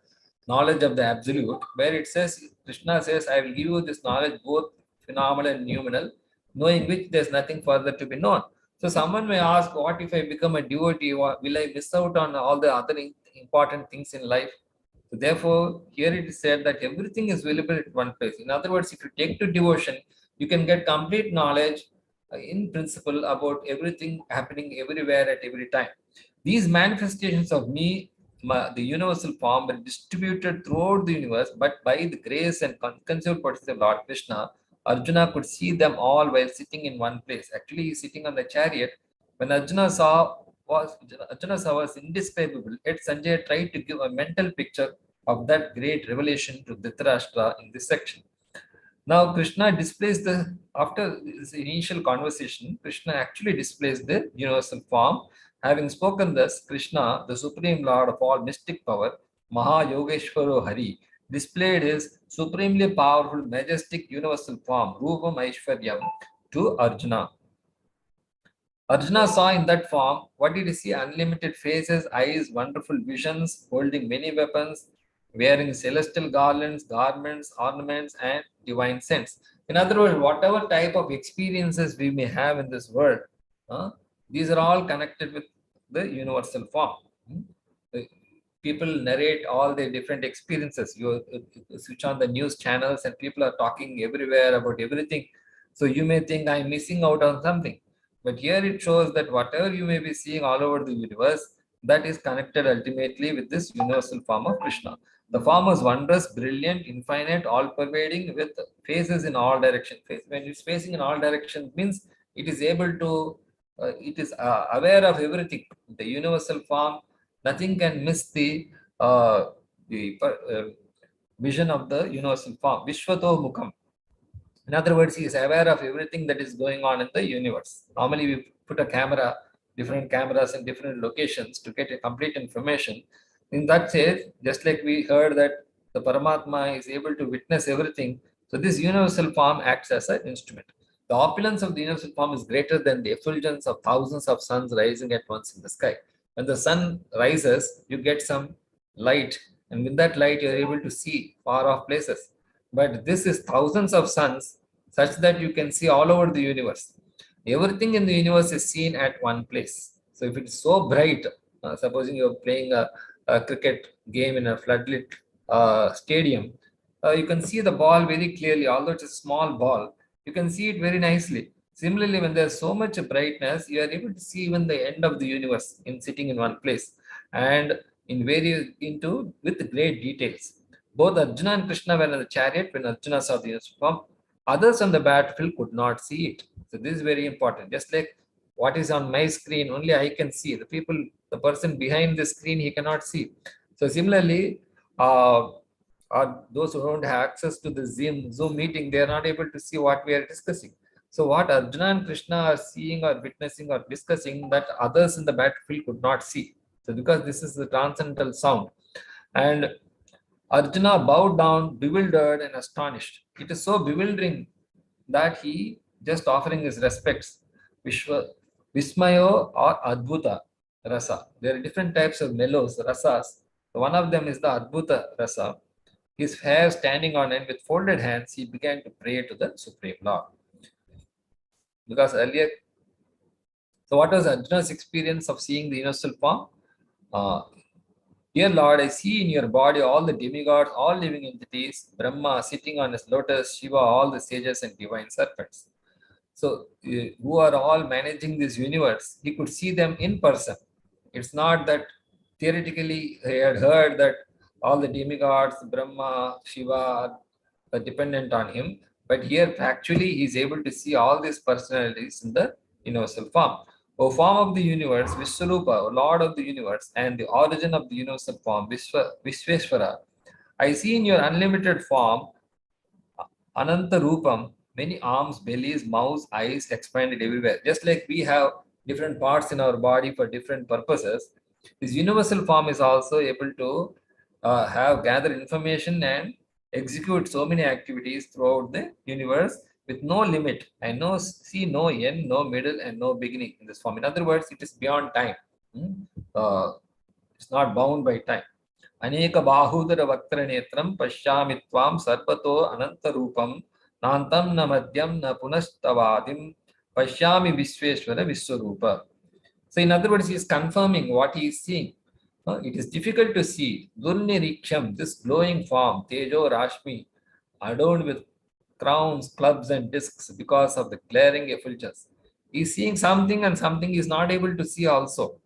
knowledge of the absolute, where it says, Krishna says, I will give you this knowledge, both phenomenal and numinal, knowing which there's nothing further to be known. So someone may ask, what if I become a devotee? Will I miss out on all the other important things in life? So therefore, here it is said that everything is available at one place. In other words, if you take to devotion, you can get complete knowledge in principle about everything happening everywhere at every time. These manifestations of me, the universal form, are distributed throughout the universe, but by the grace and conceived potency of Lord Krishna, Arjuna could see them all while sitting in one place. Actually, he's sitting on the chariot. When Arjuna saw was indescribable. Yet Sanjay tried to give a mental picture of that great revelation to Dhritarashtra in this section. Now Krishna displays after this initial conversation, Krishna actually displays the universal form. Having spoken thus, Krishna, the supreme lord of all mystic power, Maha Yogeshwaro Hari, displayed his supremely powerful, majestic universal form, Rupam Aishwaryam, to Arjuna. Arjuna saw in that form, what did he see? Unlimited faces, eyes, wonderful visions, holding many weapons, wearing celestial garlands, garments, ornaments, and divine scents. In other words, whatever type of experiences we may have in this world, uh, these are all connected with the universal form. Hmm? People narrate all their different experiences. You switch on the news channels and people are talking everywhere about everything. So you may think I'm missing out on something. But here it shows that whatever you may be seeing all over the universe, that is connected ultimately with this universal form of Krishna. The form was wondrous, brilliant, infinite, all-pervading, with faces in all directions. When it's facing in all directions, means it is able to, it is aware of everything. The universal form, nothing can miss the vision of the universal form. Vishwato Mukham. In other words, he is aware of everything that is going on in the universe. Normally, we put a camera, different cameras in different locations to get a complete information. In that case, just like we heard that the Paramatma is able to witness everything, so this universal form acts as an instrument. The opulence of the universal form is greater than the effulgence of thousands of suns rising at once in the sky. When the sun rises, you get some light, and with that light, you are able to see far off places. But this is thousands of suns, such that you can see all over the universe. Everything in the universe is seen at one place. So if it's so bright, supposing you're playing a cricket game in a floodlit stadium, you can see the ball very clearly. Although it's a small ball, you can see it very nicely. Similarly, when there's so much brightness, you are able to see even the end of the universe in sitting in one place, and in various into with great details. Both Arjuna and Krishna were in the chariot when Arjuna saw the universal form. Others on the battlefield could not see it. So this is very important. Just like what is on my screen, only I can see. The person behind the screen, he cannot see. So similarly, uh, those who don't have access to the Zoom meeting, they are not able to see what we are discussing. So what Arjuna and Krishna are seeing or witnessing or discussing, that others in the battlefield could not see. So because this is the transcendental sound. And Arjuna bowed down, bewildered and astonished. It is so bewildering that he just offering his respects. Vishwa, Vismayo or Adbhuta rasa. There are different types of mellows, rasas. One of them is the Adbhuta rasa. His hair standing on end with folded hands, he began to pray to the Supreme Lord. Because earlier, so what was Arjuna's experience of seeing the universal form? Dear Lord, I see in your body all the demigods, all living entities, Brahma sitting on his lotus, Shiva, all the sages and divine serpents. So, who are all managing this universe, he could see them in person. It's not that theoretically he had heard that all the demigods, Brahma, Shiva are dependent on him, but here factually he is able to see all these personalities in the universal form. O form of the universe, Vishwarupa, O Lord of the universe, and the origin of the universal form, Vishveshwara, I see in your unlimited form, Ananta Rupam, many arms, bellies, mouths, eyes expanded everywhere. Just like we have different parts in our body for different purposes, this universal form is also able to have gather information and execute so many activities throughout the universe with no limit and see no end, no middle, and no beginning in this form. In other words, it is beyond time. It's not bound by time. अनेक बाहुदर वक्त्र नेत्रम पश्यामि त्वां सर्वतो अनंत रूपम नान्तं न मध्यम न पुनस्तवादिम पश्यामि विश्वेश्वर विश्वरूप. So in other words, he is confirming what he is seeing. It is difficult to see. Durniriksham, this glowing form, Tejo Rashmi, adorned with crowns, clubs, and discs because of the glaring effulgence. He is seeing something and something he is not able to see also.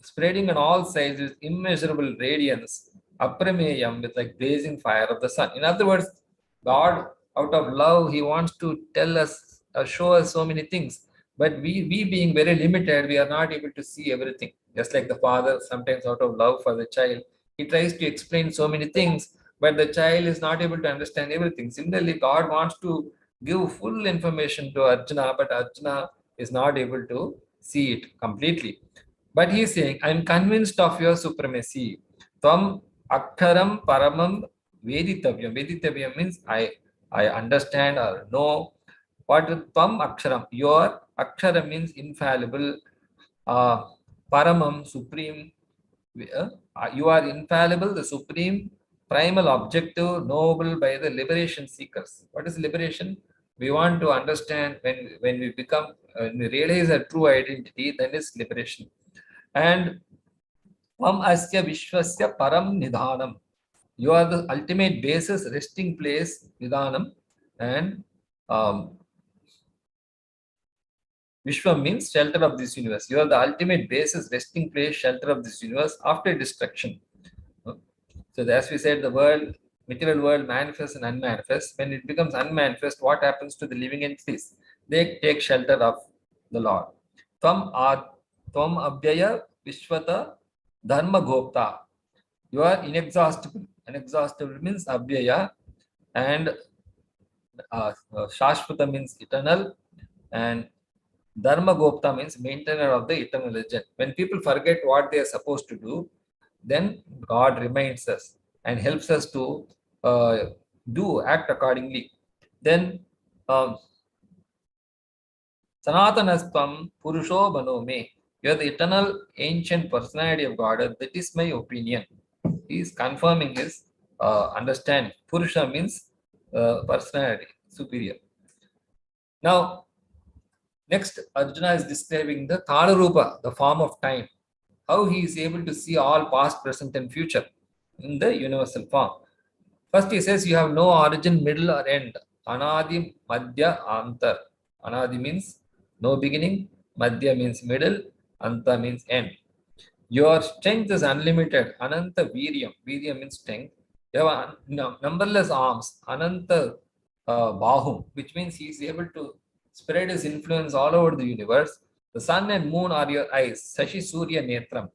Spreading on all sides with immeasurable radiance, aprameyam, with like blazing fire of the sun. In other words, God, out of love, he wants to tell us, show us so many things. But we being very limited, we are not able to see everything. Just like the father, sometimes out of love for the child, he tries to explain so many things, but the child is not able to understand everything. Similarly, God wants to give full information to Arjuna, but Arjuna is not able to see it completely. But he is saying, I am convinced of your supremacy. Tvam Akharam Paramam Veditavyam. Veditavyam means I understand or know. What is Tvam Aksharam? Your Akshara means infallible. Paramam, supreme. You are infallible, the supreme, primal objective, knowable by the liberation seekers. What is liberation? We want to understand when we become, when we realize a true identity, then is liberation. And Tvam asya vishwasya param nidhanam. You are the ultimate basis, resting place, nidhanam. And um, Vishwa means shelter of this universe. You are the ultimate basis, resting place, shelter of this universe after destruction. So as we said, the world, material world manifests and unmanifests. When it becomes unmanifest, what happens to the living entities? They take shelter of the Lord. Tvam abhyaya vishwata dharma gopta. You are inexhaustible. Inexhaustible means abhyaya, and shashvata means eternal, and dharma gopta means maintainer of the eternal legend. When people forget what they are supposed to do, then God reminds us and helps us to act accordingly. Then Sanatanastvam Purusho Banome. You are the eternal ancient personality of God. That is my opinion. He is confirming his understanding. Purusha means personality, superior. Now, next, Arjuna is describing the Kalarupa, the form of time. How he is able to see all past, present, and future in the universal form. First, he says you have no origin, middle, or end. Anadi, Madhya, Antar. Anadi means no beginning, Madhya means middle, Anta means end. Your strength is unlimited. Ananta Viryam. Viryam means strength. You have numberless arms. Ananta Bahum, which means he is able to spread his influence all over the universe. The sun and moon are your eyes. Sashi Surya Netram.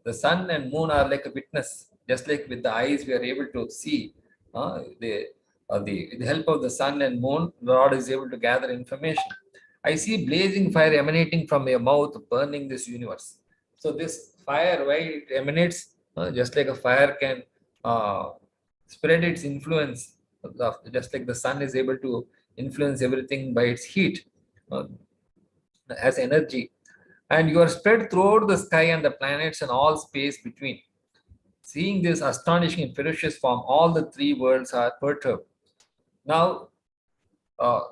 The sun and moon are like a witness. Just like with the eyes, we are able to see. With the help of the sun and moon, the Lord is able to gather information. I see blazing fire emanating from your mouth, burning this universe. So this fire, why it emanates, just like a fire can spread its influence, just like the sun is able to influence everything by its heat, as energy. And you are spread throughout the sky and the planets and all space between. Seeing this astonishing and ferocious form, all the three worlds are perturbed. Now,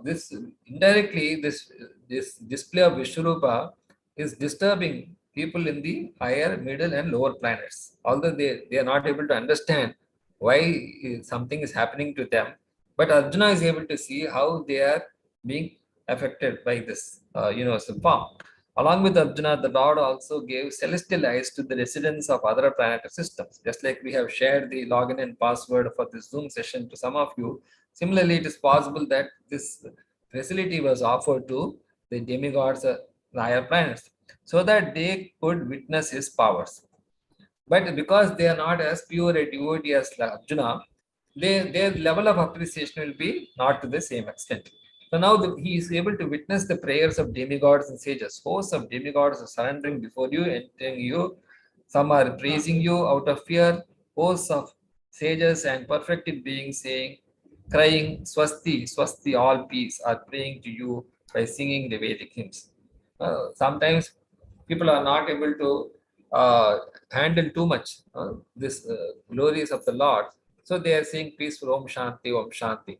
this indirectly, this display of Vishwarupa is disturbing people in the higher, middle, and lower planets. Although they are not able to understand why something is happening to them, but Arjuna is able to see how they are being affected by this universal form. Along with Arjuna, the Lord also gave celestial eyes to the residents of other planetary systems. Just like we have shared the login and password for this Zoom session to some of you, similarly, it is possible that this facility was offered to the demigods, the higher planets, so that they could witness his powers. But because they are not as pure a devotee as Arjuna, their level of appreciation will be not to the same extent. So now he is able to witness the prayers of demigods and sages. Hosts of demigods are surrendering before you, entering you. Some are praising you out of fear. Hosts of sages and perfected beings saying, crying, Swasti, Swasti, all peace, are praying to you by singing the Vedic hymns. Sometimes people are not able to handle too much this glories of the Lord. So they are saying peaceful Om Shanti, Om Shanti.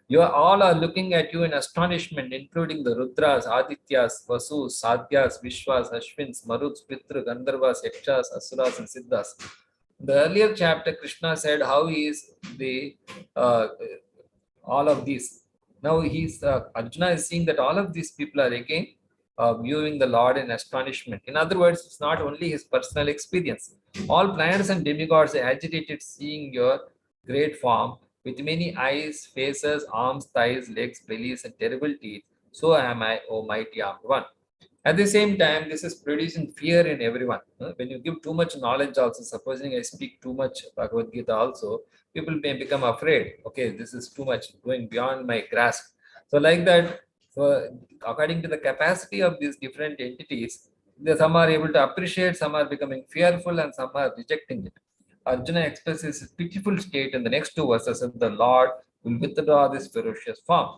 You are all are looking at you in astonishment, including the Rudras, Adityas, Vasus, Sadhyas, Vishwas, Ashwins, Maruts, Pitra, Gandharvas, Yakshas, Asuras, and Siddhas. In the earlier chapter, Krishna said how he is the all of these. Now Arjuna is seeing that all of these people are again viewing the Lord in astonishment. In other words, it's not only his personal experience. All planets and demigods are agitated seeing your great form with many eyes, faces, arms, thighs, legs, bellies, and terrible teeth. So am I, O mighty armed one. At the same time, this is producing fear in everyone. When you give too much knowledge, also, supposing I speak too much Bhagavad Gita, also, people may become afraid. Okay, this is too much, going beyond my grasp. So, like that, so according to the capacity of these different entities, some are able to appreciate, some are becoming fearful, and some are rejecting it. Arjuna expresses his pitiful state in the next two verses, and the Lord will withdraw this ferocious form.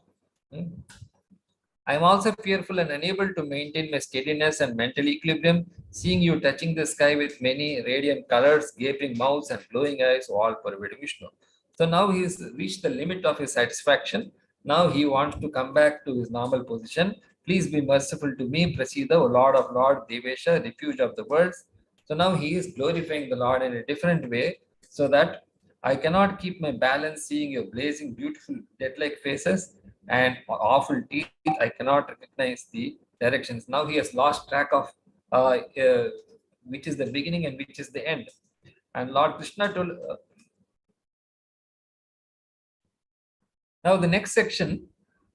I am also fearful and unable to maintain my steadiness and mental equilibrium, seeing you touching the sky with many radiant colors, gaping mouths, and glowing eyes, all pervading Vishnu. So now he has reached the limit of his satisfaction. Now he wants to come back to his normal position. Please be merciful to me, Prasida, O Lord of Lord, Devesha, refuge of the worlds. So now he is glorifying the Lord in a different way, so that I cannot keep my balance seeing your blazing, beautiful, death-like faces and awful teeth. I cannot recognize the directions. Now he has lost track of which is the beginning and which is the end. And Lord Krishna told. Now the next section,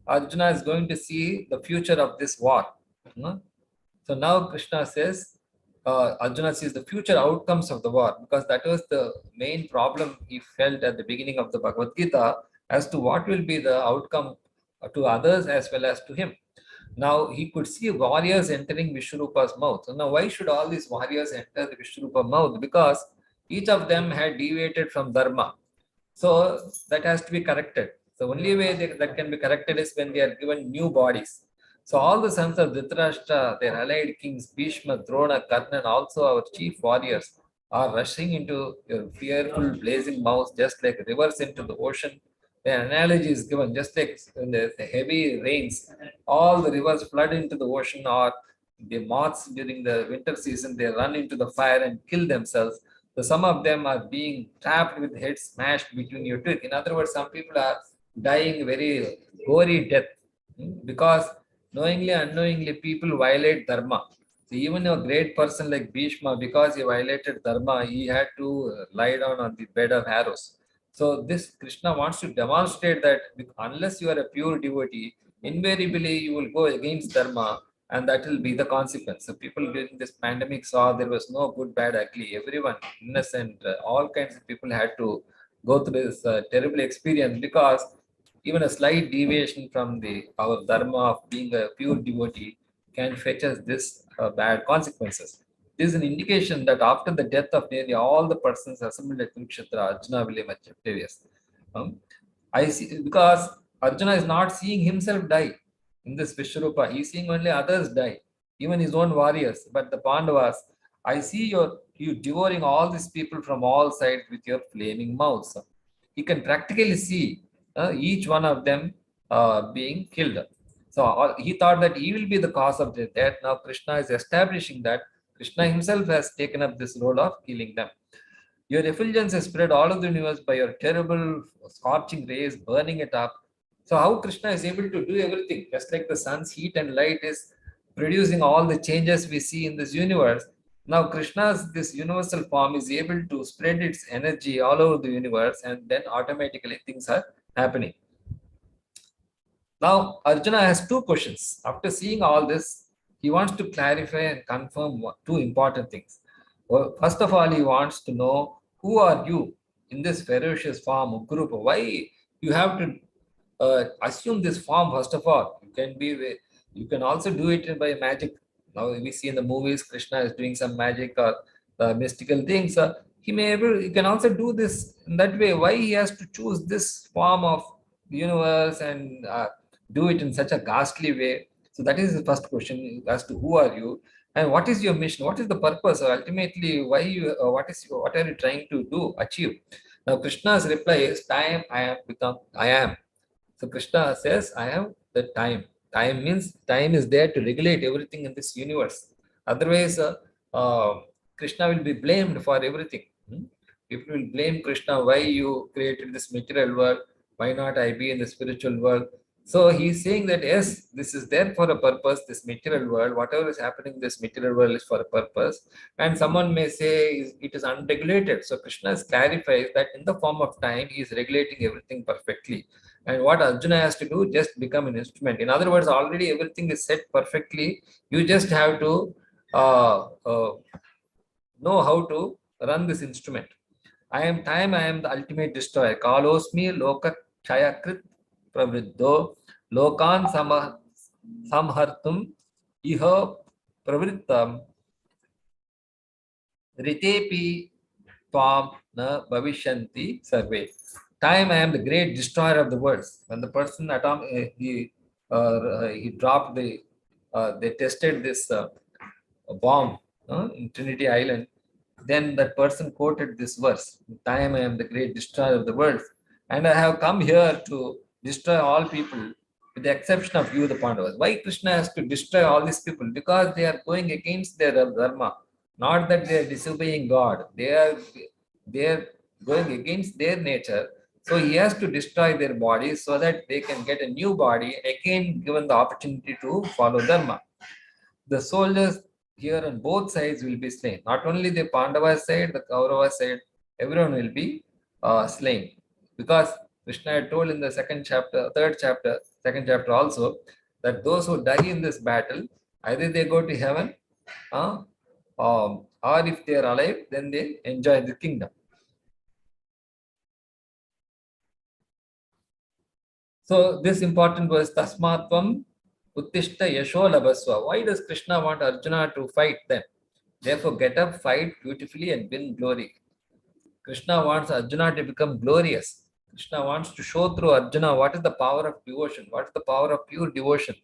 Arjuna is going to see the future of this war. So now Krishna says, Arjuna sees the future outcomes of the war, because that was the main problem he felt at the beginning of the Bhagavad Gita, as to what will be the outcome to others as well as to him. Now he could see warriors entering Vishnurupa's mouth. So now why should all these warriors enter the Vishnurupa mouth? Because each of them had deviated from Dharma. So that has to be corrected. The only way that can be corrected is when they are given new bodies. So all the sons of Dhritarashtra, their allied kings, Bhishma, Drona, Karna, and also our chief warriors are rushing into your fearful blazing mouths, just like rivers into the ocean. The analogy is given, just like when the heavy rains, all the rivers flood into the ocean, or the moths during the winter season, they run into the fire and kill themselves. So some of them are being trapped with heads smashed between your teeth. In other words, some people are dying very gory death, because knowingly, unknowingly, people violate dharma. So even a great person like Bhishma, because he violated dharma, he had to lie down on the bed of arrows. So this Krishna wants to demonstrate that unless you are a pure devotee, invariably you will go against dharma, and that will be the consequence. So people during this pandemic saw there was no good, bad, ugly. Everyone, innocent, all kinds of people had to go through this terrible experience, because even a slight deviation from the our dharma of being a pure devotee can fetch us this bad consequences. This is an indication that after the death of nearly all the persons assembled at Kurukshetra, Arjuna will emerge victorious. I see, because Arjuna is not seeing himself die in this Vishwarupa. He is seeing only others die, even his own warriors. But the Pandavas, I see you devouring all these people from all sides with your flaming mouths. He can practically see each one of them being killed. So he thought that he will be the cause of their death. Now Krishna is establishing that Krishna himself has taken up this role of killing them. Your effulgence has spread all of the universe by your terrible scorching rays, burning it up. So how Krishna is able to do everything, just like the sun's heat and light is producing all the changes we see in this universe. Now Krishna's this universal form is able to spread its energy all over the universe, and then automatically things are happening. Now Arjuna has two questions. After seeing all this, he wants to clarify and confirm two important things. Well, first of all, he wants to know, who are you in this ferocious form of group? Why you have to assume this form? First of all, you can also do it by magic. Now we see in the movies Krishna is doing some magic or mystical things. He can also do this in that way. Why he has to choose this form of universe and do it in such a ghastly way? So that is the first question, as to who are you and what is your mission, what is the purpose, ultimately why you what are you trying to do, achieve? Now Krishna's reply is, time I have become I am. So Krishna says, I am the time. Time means time is there to regulate everything in this universe. Otherwise, Krishna will be blamed for everything. People will blame Krishna, why you created this material world, why not I be in the spiritual world? So he's saying that yes, this is there for a purpose, this material world, whatever is happening in this material world is for a purpose. And someone may say it is unregulated. So Krishna clarifies that in the form of time, he is regulating everything perfectly. And what Arjuna has to do, just become an instrument. In other words, already everything is set perfectly. You just have to know how to run this instrument. I am time, I am the ultimate destroyer. Kalosmi loka chayakrit pravriddho lokan samhartum iha pravrittam ritepi tvam na bhavishanti sarve. Time, I am the great destroyer of the worlds. When the person he dropped they tested this bomb in Trinity Island, then that person quoted this verse, time I am the great destroyer of the world, and I have come here to destroy all people with the exception of you, the Pandavas. Why Krishna has to destroy all these people? Because they are going against their dharma. Not that they are disobeying God. They are going against their nature. So he has to destroy their bodies so that they can get a new body, again given the opportunity to follow dharma. The soldiers here on both sides will be slain. Not only the Pandava side, the Kaurava side, everyone will be slain. Because Krishna had told in the second chapter also, that those who die in this battle, either they go to heaven, uh, or if they are alive, then they enjoy the kingdom. So this important was Tasmatvam Uttishta Yasho Labaswa. Why does Krishna want Arjuna to fight them? Therefore, get up, fight beautifully, and win glory. Krishna wants Arjuna to become glorious. Krishna wants to show through Arjuna what is the power of devotion, what is the power of pure devotion.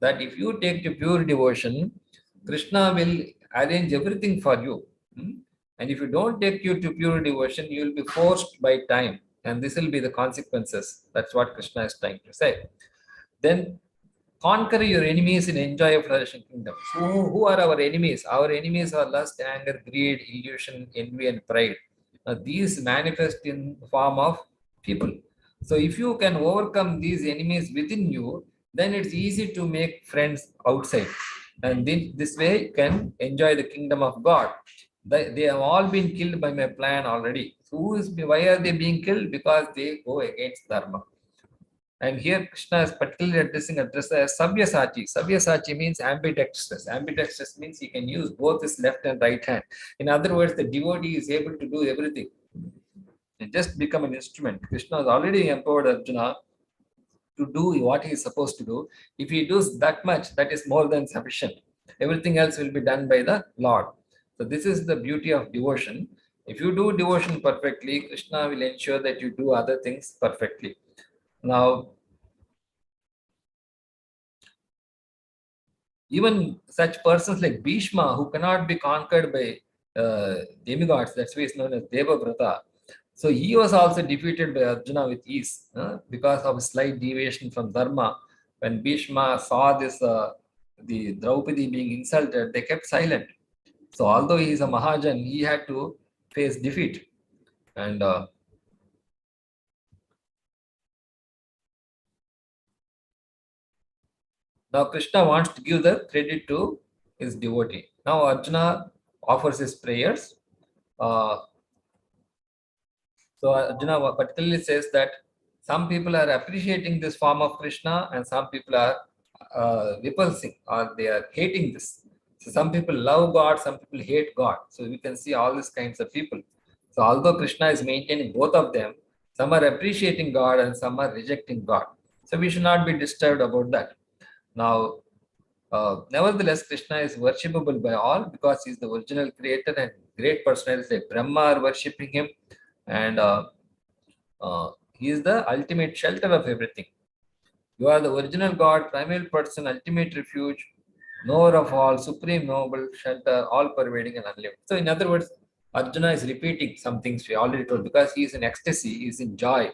That if you take to pure devotion, Krishna will arrange everything for you. And if you don't take you to pure devotion, you will be forced by time. And this will be the consequences. That's what Krishna is trying to say. Then conquer your enemies and enjoy a flourishing kingdom. So who are our enemies? Our enemies are lust, anger, greed, illusion, envy, and pride. Now, these manifest in the form of people. So if you can overcome these enemies within you, then it's easy to make friends outside. And this way you can enjoy the kingdom of God. They have all been killed by my plan already. So why are they being killed? Because they go against dharma. And here Krishna is particularly addressing as Sabyasachi. Sabyasachi means ambidextrous. Ambidextrous means he can use both his left and right hand. In other words, the devotee is able to do everything and just become an instrument. Krishna has already empowered Arjuna to do what he is supposed to do. If he does that much, that is more than sufficient. Everything else will be done by the Lord. So this is the beauty of devotion. If you do devotion perfectly, Krishna will ensure that you do other things perfectly. Now, even such persons like Bhishma, who cannot be conquered by demigods, that's why it's known as Devavrata. So he was also defeated by Arjuna with ease because of a slight deviation from dharma. When Bhishma saw this, the Draupadi being insulted, they kept silent. So although he is a Mahajan, he had to face defeat. And now Krishna wants to give the credit to his devotee. Now Arjuna offers his prayers. So Arjuna particularly says that some people are appreciating this form of Krishna and some people are repulsing or they are hating this. So some people love God, some people hate God. So we can see all these kinds of people. So although Krishna is maintaining both of them, some are appreciating God and some are rejecting God. So we should not be disturbed about that. Now, nevertheless, Krishna is worshipable by all because he is the original creator and great personalities like Brahma are worshipping him, and he is the ultimate shelter of everything. You are the original God, primal person, ultimate refuge, knower of all, supreme noble, shelter, all pervading and unlimited. So, in other words, Arjuna is repeating some things we already told because he is in ecstasy, he is in joy.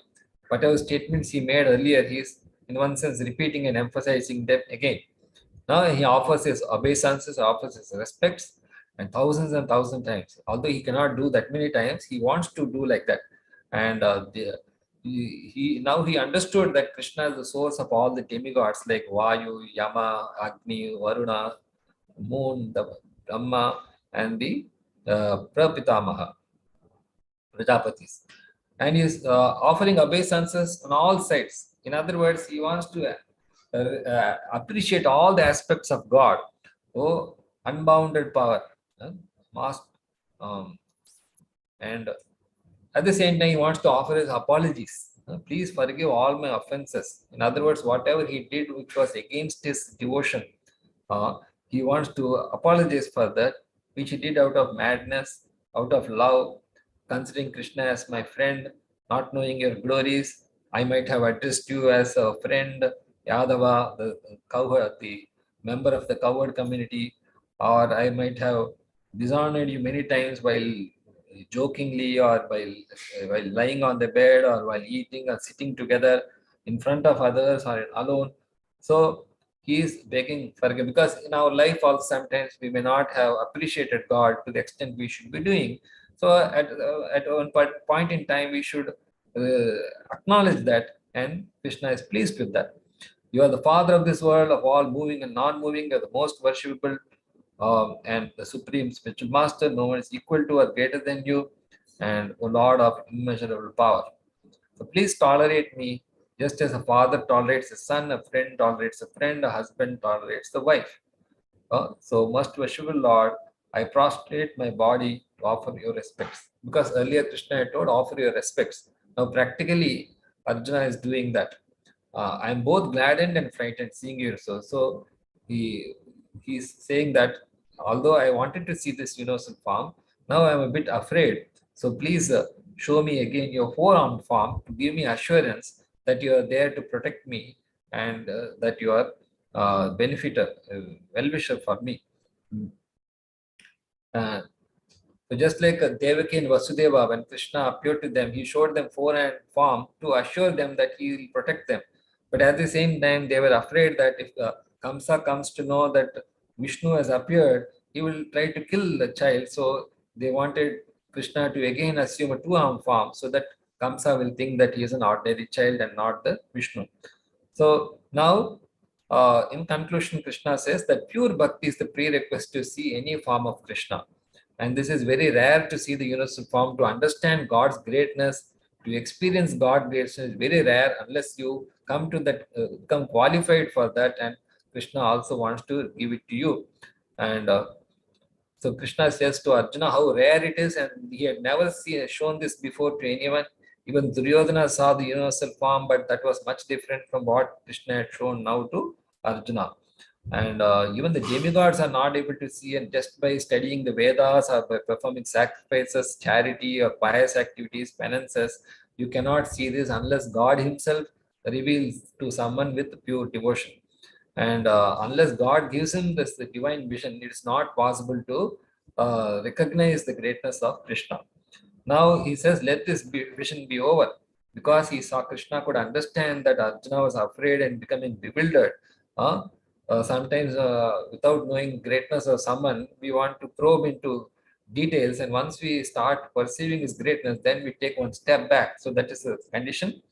Whatever statements he made earlier, he is in one sense repeating and emphasizing them again. Now he offers his obeisances, offers his respects, and thousands times. Although he cannot do that many times, he wants to do like that. And he understood that Krishna is the source of all the demigods like Vayu, Yama, Agni, Varuna, Moon, the Brahma, and the Prapitamaha, Prajapatis. And he is offering obeisances on all sides. In other words, he wants to appreciate all the aspects of God. Oh, unbounded power, vast, and at the same time, he wants to offer his apologies. Please forgive all my offenses. In other words, whatever he did which was against his devotion, he wants to apologize for that, which he did out of madness, out of love, considering Krishna as my friend, not knowing your glories. I might have addressed you as a friend, Yadava, the cowherd, the member of the cowherd community, or I might have dishonored you many times while jokingly or while lying on the bed or while eating or sitting together in front of others or alone. So he is begging forgive because in our life also sometimes we may not have appreciated God to the extent we should be doing. So at one point in time we should acknowledge that, and Krishna is pleased with that. You are the father of this world, of all moving and non-moving. You are the most worshipable and the supreme spiritual master. No one is equal to or greater than you, and O Lord of immeasurable power. So please tolerate me just as a father tolerates a son, a friend tolerates a friend, a husband tolerates the wife. So, most worshipful Lord, I prostrate my body to offer your respects. Because earlier Krishna had told, offer your respects. Now, practically, Arjuna is doing that. I am both gladdened and frightened seeing you. So he's saying that although I wanted to see this universal form, now I am a bit afraid. So please show me again your four-armed form to give me assurance that you are there to protect me and that you are benefiter, well-wisher for me. Uh, so just like Devaki and Vasudeva, when Krishna appeared to them, he showed them four-hand form to assure them that he will protect them. But at the same time, they were afraid that if Kamsa comes to know that Vishnu has appeared, he will try to kill the child. So they wanted Krishna to again assume a two-arm form so that Kamsa will think that he is an ordinary child and not the Vishnu. So now, in conclusion, Krishna says that pure bhakti is the prerequisite to see any form of Krishna. And this is very rare to see the universal form. To understand God's greatness, to experience God's greatness is very rare unless you come to that, become qualified for that. And Krishna also wants to give it to you. And so Krishna says to Arjuna how rare it is, and he had never shown this before to anyone. Even Duryodhana saw the universal form, but that was much different from what Krishna had shown now to Arjuna. And even the demigods are not able to see, and just by studying the Vedas or by performing sacrifices, charity, or pious activities, penances, you cannot see this unless God Himself reveals to someone with pure devotion. And unless God gives him this the divine vision, it is not possible to recognize the greatness of Krishna. Now he says, let this vision be over, because he saw Krishna could understand that Arjuna was afraid and becoming bewildered. Sometimes, without knowing greatness of someone, we want to probe into details, and once we start perceiving his greatness, then we take one step back. So that is the condition.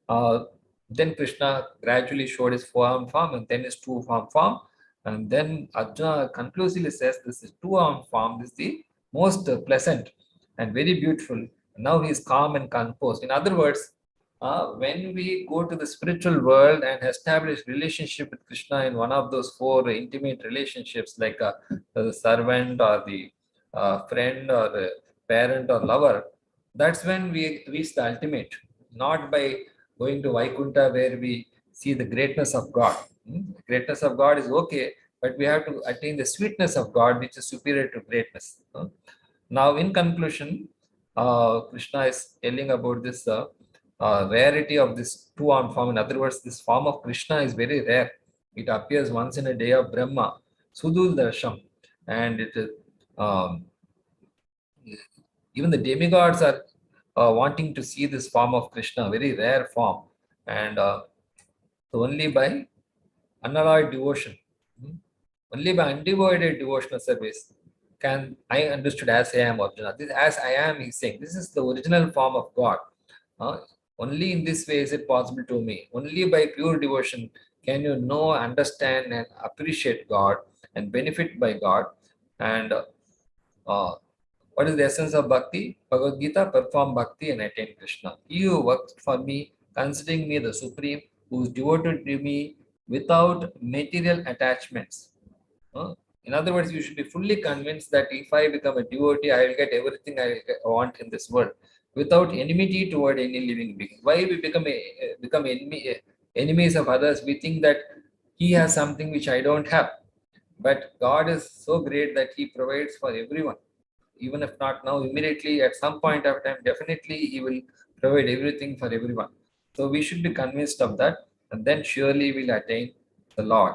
Uh, then Krishna gradually showed his four-armed form and then his two-armed form. And then Arjuna conclusively says this is two-armed form is the most pleasant and very beautiful. Now he is calm and composed. In other words, when we go to the spiritual world and establish relationship with Krishna in one of those four intimate relationships, like the servant or the friend or the parent or lover, that's when we reach the ultimate, not by going to Vaikunta where we see the greatness of God. The greatness of God is okay, but we have to attain the sweetness of God, which is superior to greatness. Now, in conclusion, Krishna is telling about this rarity of this two-armed form. In other words, this form of Krishna is very rare. It appears once in a day of Brahma, Sudul Darsham, and it is even the demigods are wanting to see this form of Krishna, very rare form, and so only by unalloyed devotion, only by undivided devotional service can I understood as I am Arjuna. This as I am, he's saying, this is the original form of God. Uh, Only in this way is it possible to me. Only by pure devotion can you know, understand, and appreciate God and benefit by God. And what is the essence of bhakti? Bhagavad Gita, perform bhakti and attain Krishna. You work for me, considering me the supreme, who is devoted to me without material attachments. In other words, you should be fully convinced that if I become a devotee, I will get everything I want in this world without enmity toward any living being. Why we become enemies of others? We think that he has something which I don't have. But God is so great that he provides for everyone. Even if not now, immediately at some point of time, definitely he will provide everything for everyone. So we should be convinced of that. and then surely we'll attain the Lord.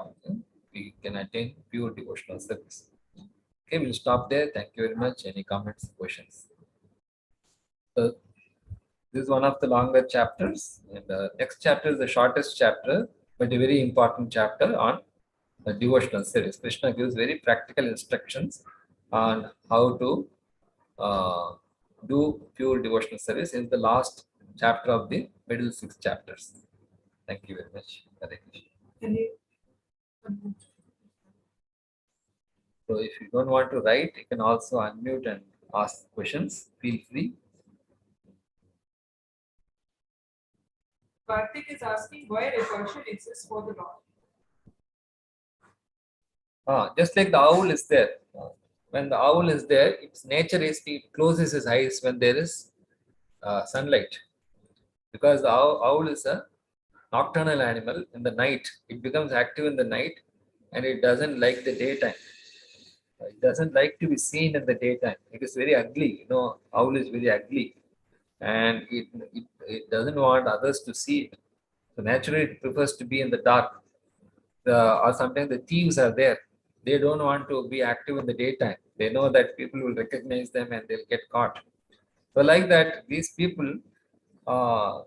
We can attain pure devotional service. Okay, we'll stop there. Thank you very much. Any comments, questions? So this is one of the longer chapters, and the next chapter is the shortest chapter, but a very important chapter on the devotional service. Krishna gives very practical instructions on how to uh, do pure devotional service in the last chapter of the middle 6 chapters. Thank you very much. Hare Krishna. So if you don't want to write, you can also unmute and ask questions. Feel free. Karthik is asking why repulsion exists for the Lord. Just like the owl is there. When the owl is there, its nature is it closes its eyes when there is sunlight. Because the owl is a nocturnal animal. In the night, it becomes active in the night, and it doesn't like the daytime. It doesn't like to be seen in the daytime. It is very ugly. Owl is very ugly, and it doesn't want others to see it. So naturally, it prefers to be in the dark. Or sometimes the thieves are there. They don't want to be active in the daytime. They know that people will recognize them and they'll get caught. So like that, these people uh,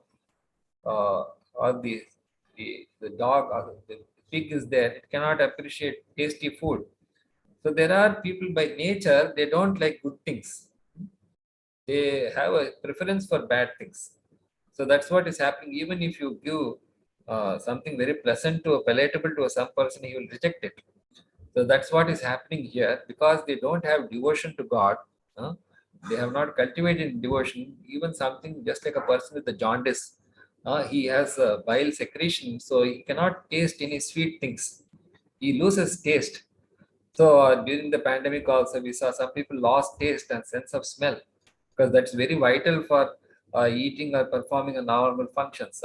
or the dog or the pig is there, it cannot appreciate tasty food. So there are people by nature, they don't like good things. They have a preference for bad things. So that's what is happening. Even if you give something very pleasant to a palatable to some person, he will reject it. So that's what is happening here because they don't have devotion to God. They have not cultivated devotion. Even something just like a person with the jaundice, he has a bile secretion, so he cannot taste any sweet things. He loses taste. So during the pandemic also, we saw some people lost taste and sense of smell because that's very vital for eating or performing a normal functions.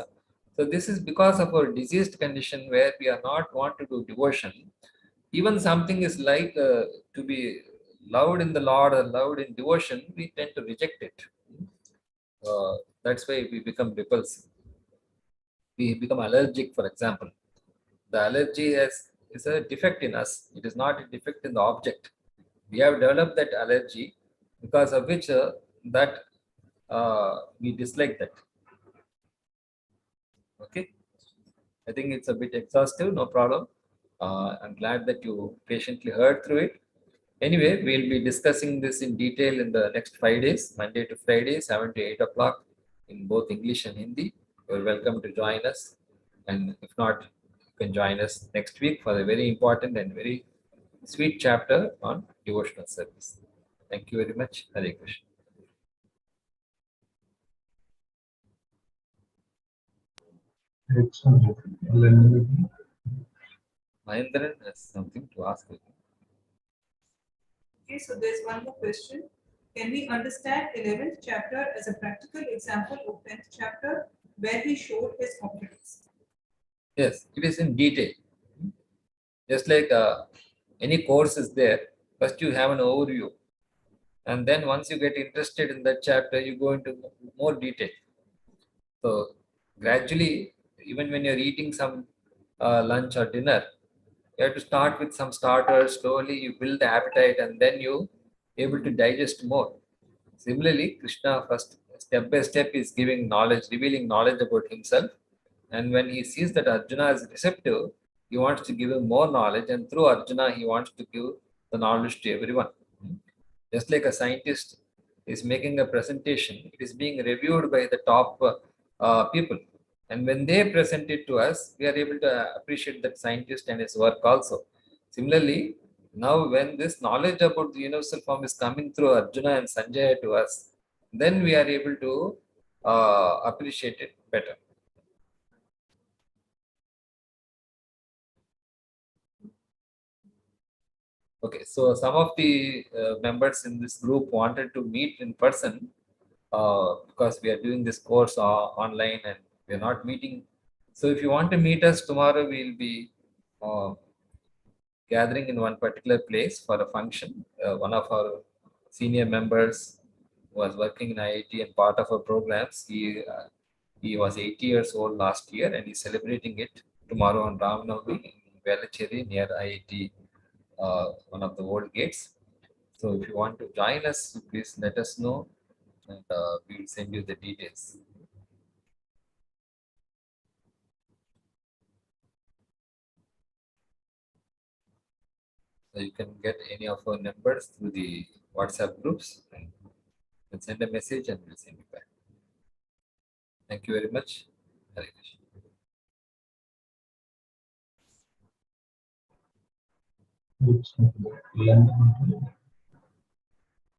So this is because of our diseased condition where we are not want to do devotion. Even something is like to be loved in the Lord or loved in devotion, we tend to reject it. That's why we become repulsive. We become allergic, for example. The allergy is a defect in us. It is not a defect in the object. We have developed that allergy because of which we dislike that. Okay. I think it's a bit exhaustive, no problem. I'm glad that you patiently heard through it. Anyway, we'll be discussing this in detail in the next 5 days, Monday to Friday, 7 to 8 o'clock in both English and Hindi. You're welcome to join us. And if not, you can join us next week for a very important and very sweet chapter on devotional service. Thank you very much. Hare Krishna. Mahendran has something to ask you. Okay, so there's one more question. Can we understand 11th chapter as a practical example of 10th chapter where he showed his competence? Yes, it is in detail. Just like any course is there, first you have an overview. And then once you get interested in that chapter, you go into more detail. So gradually, even when you're eating some lunch or dinner, you have to start with some starters. Slowly, you build the appetite, and then you able to digest more. Similarly, Krishna first step by step is giving knowledge, revealing knowledge about himself. And when he sees that Arjuna is receptive, he wants to give him more knowledge, and through Arjuna, he wants to give the knowledge to everyone. Just like a scientist is making a presentation, it is being reviewed by the top people. And when they present it to us, we are able to appreciate that scientist and his work also. Similarly, now when this knowledge about the universal form is coming through Arjuna and Sanjaya to us, then we are able to appreciate it better. Okay, so some of the members in this group wanted to meet in person because we are doing this course online and we are not meeting. So if you want to meet us tomorrow, we'll be gathering in one particular place for a function. One of our senior members was working in IIT and part of our programs. He He was 80 years old last year and he's celebrating it tomorrow on Ram Navami in Velachery near IIT, one of the old gates. So if you want to join us, please let us know and we'll send you the details. So you can get any of our numbers through the WhatsApp groups and send a message and we'll send you back. Thank you very much. Hare Krishna. Looks like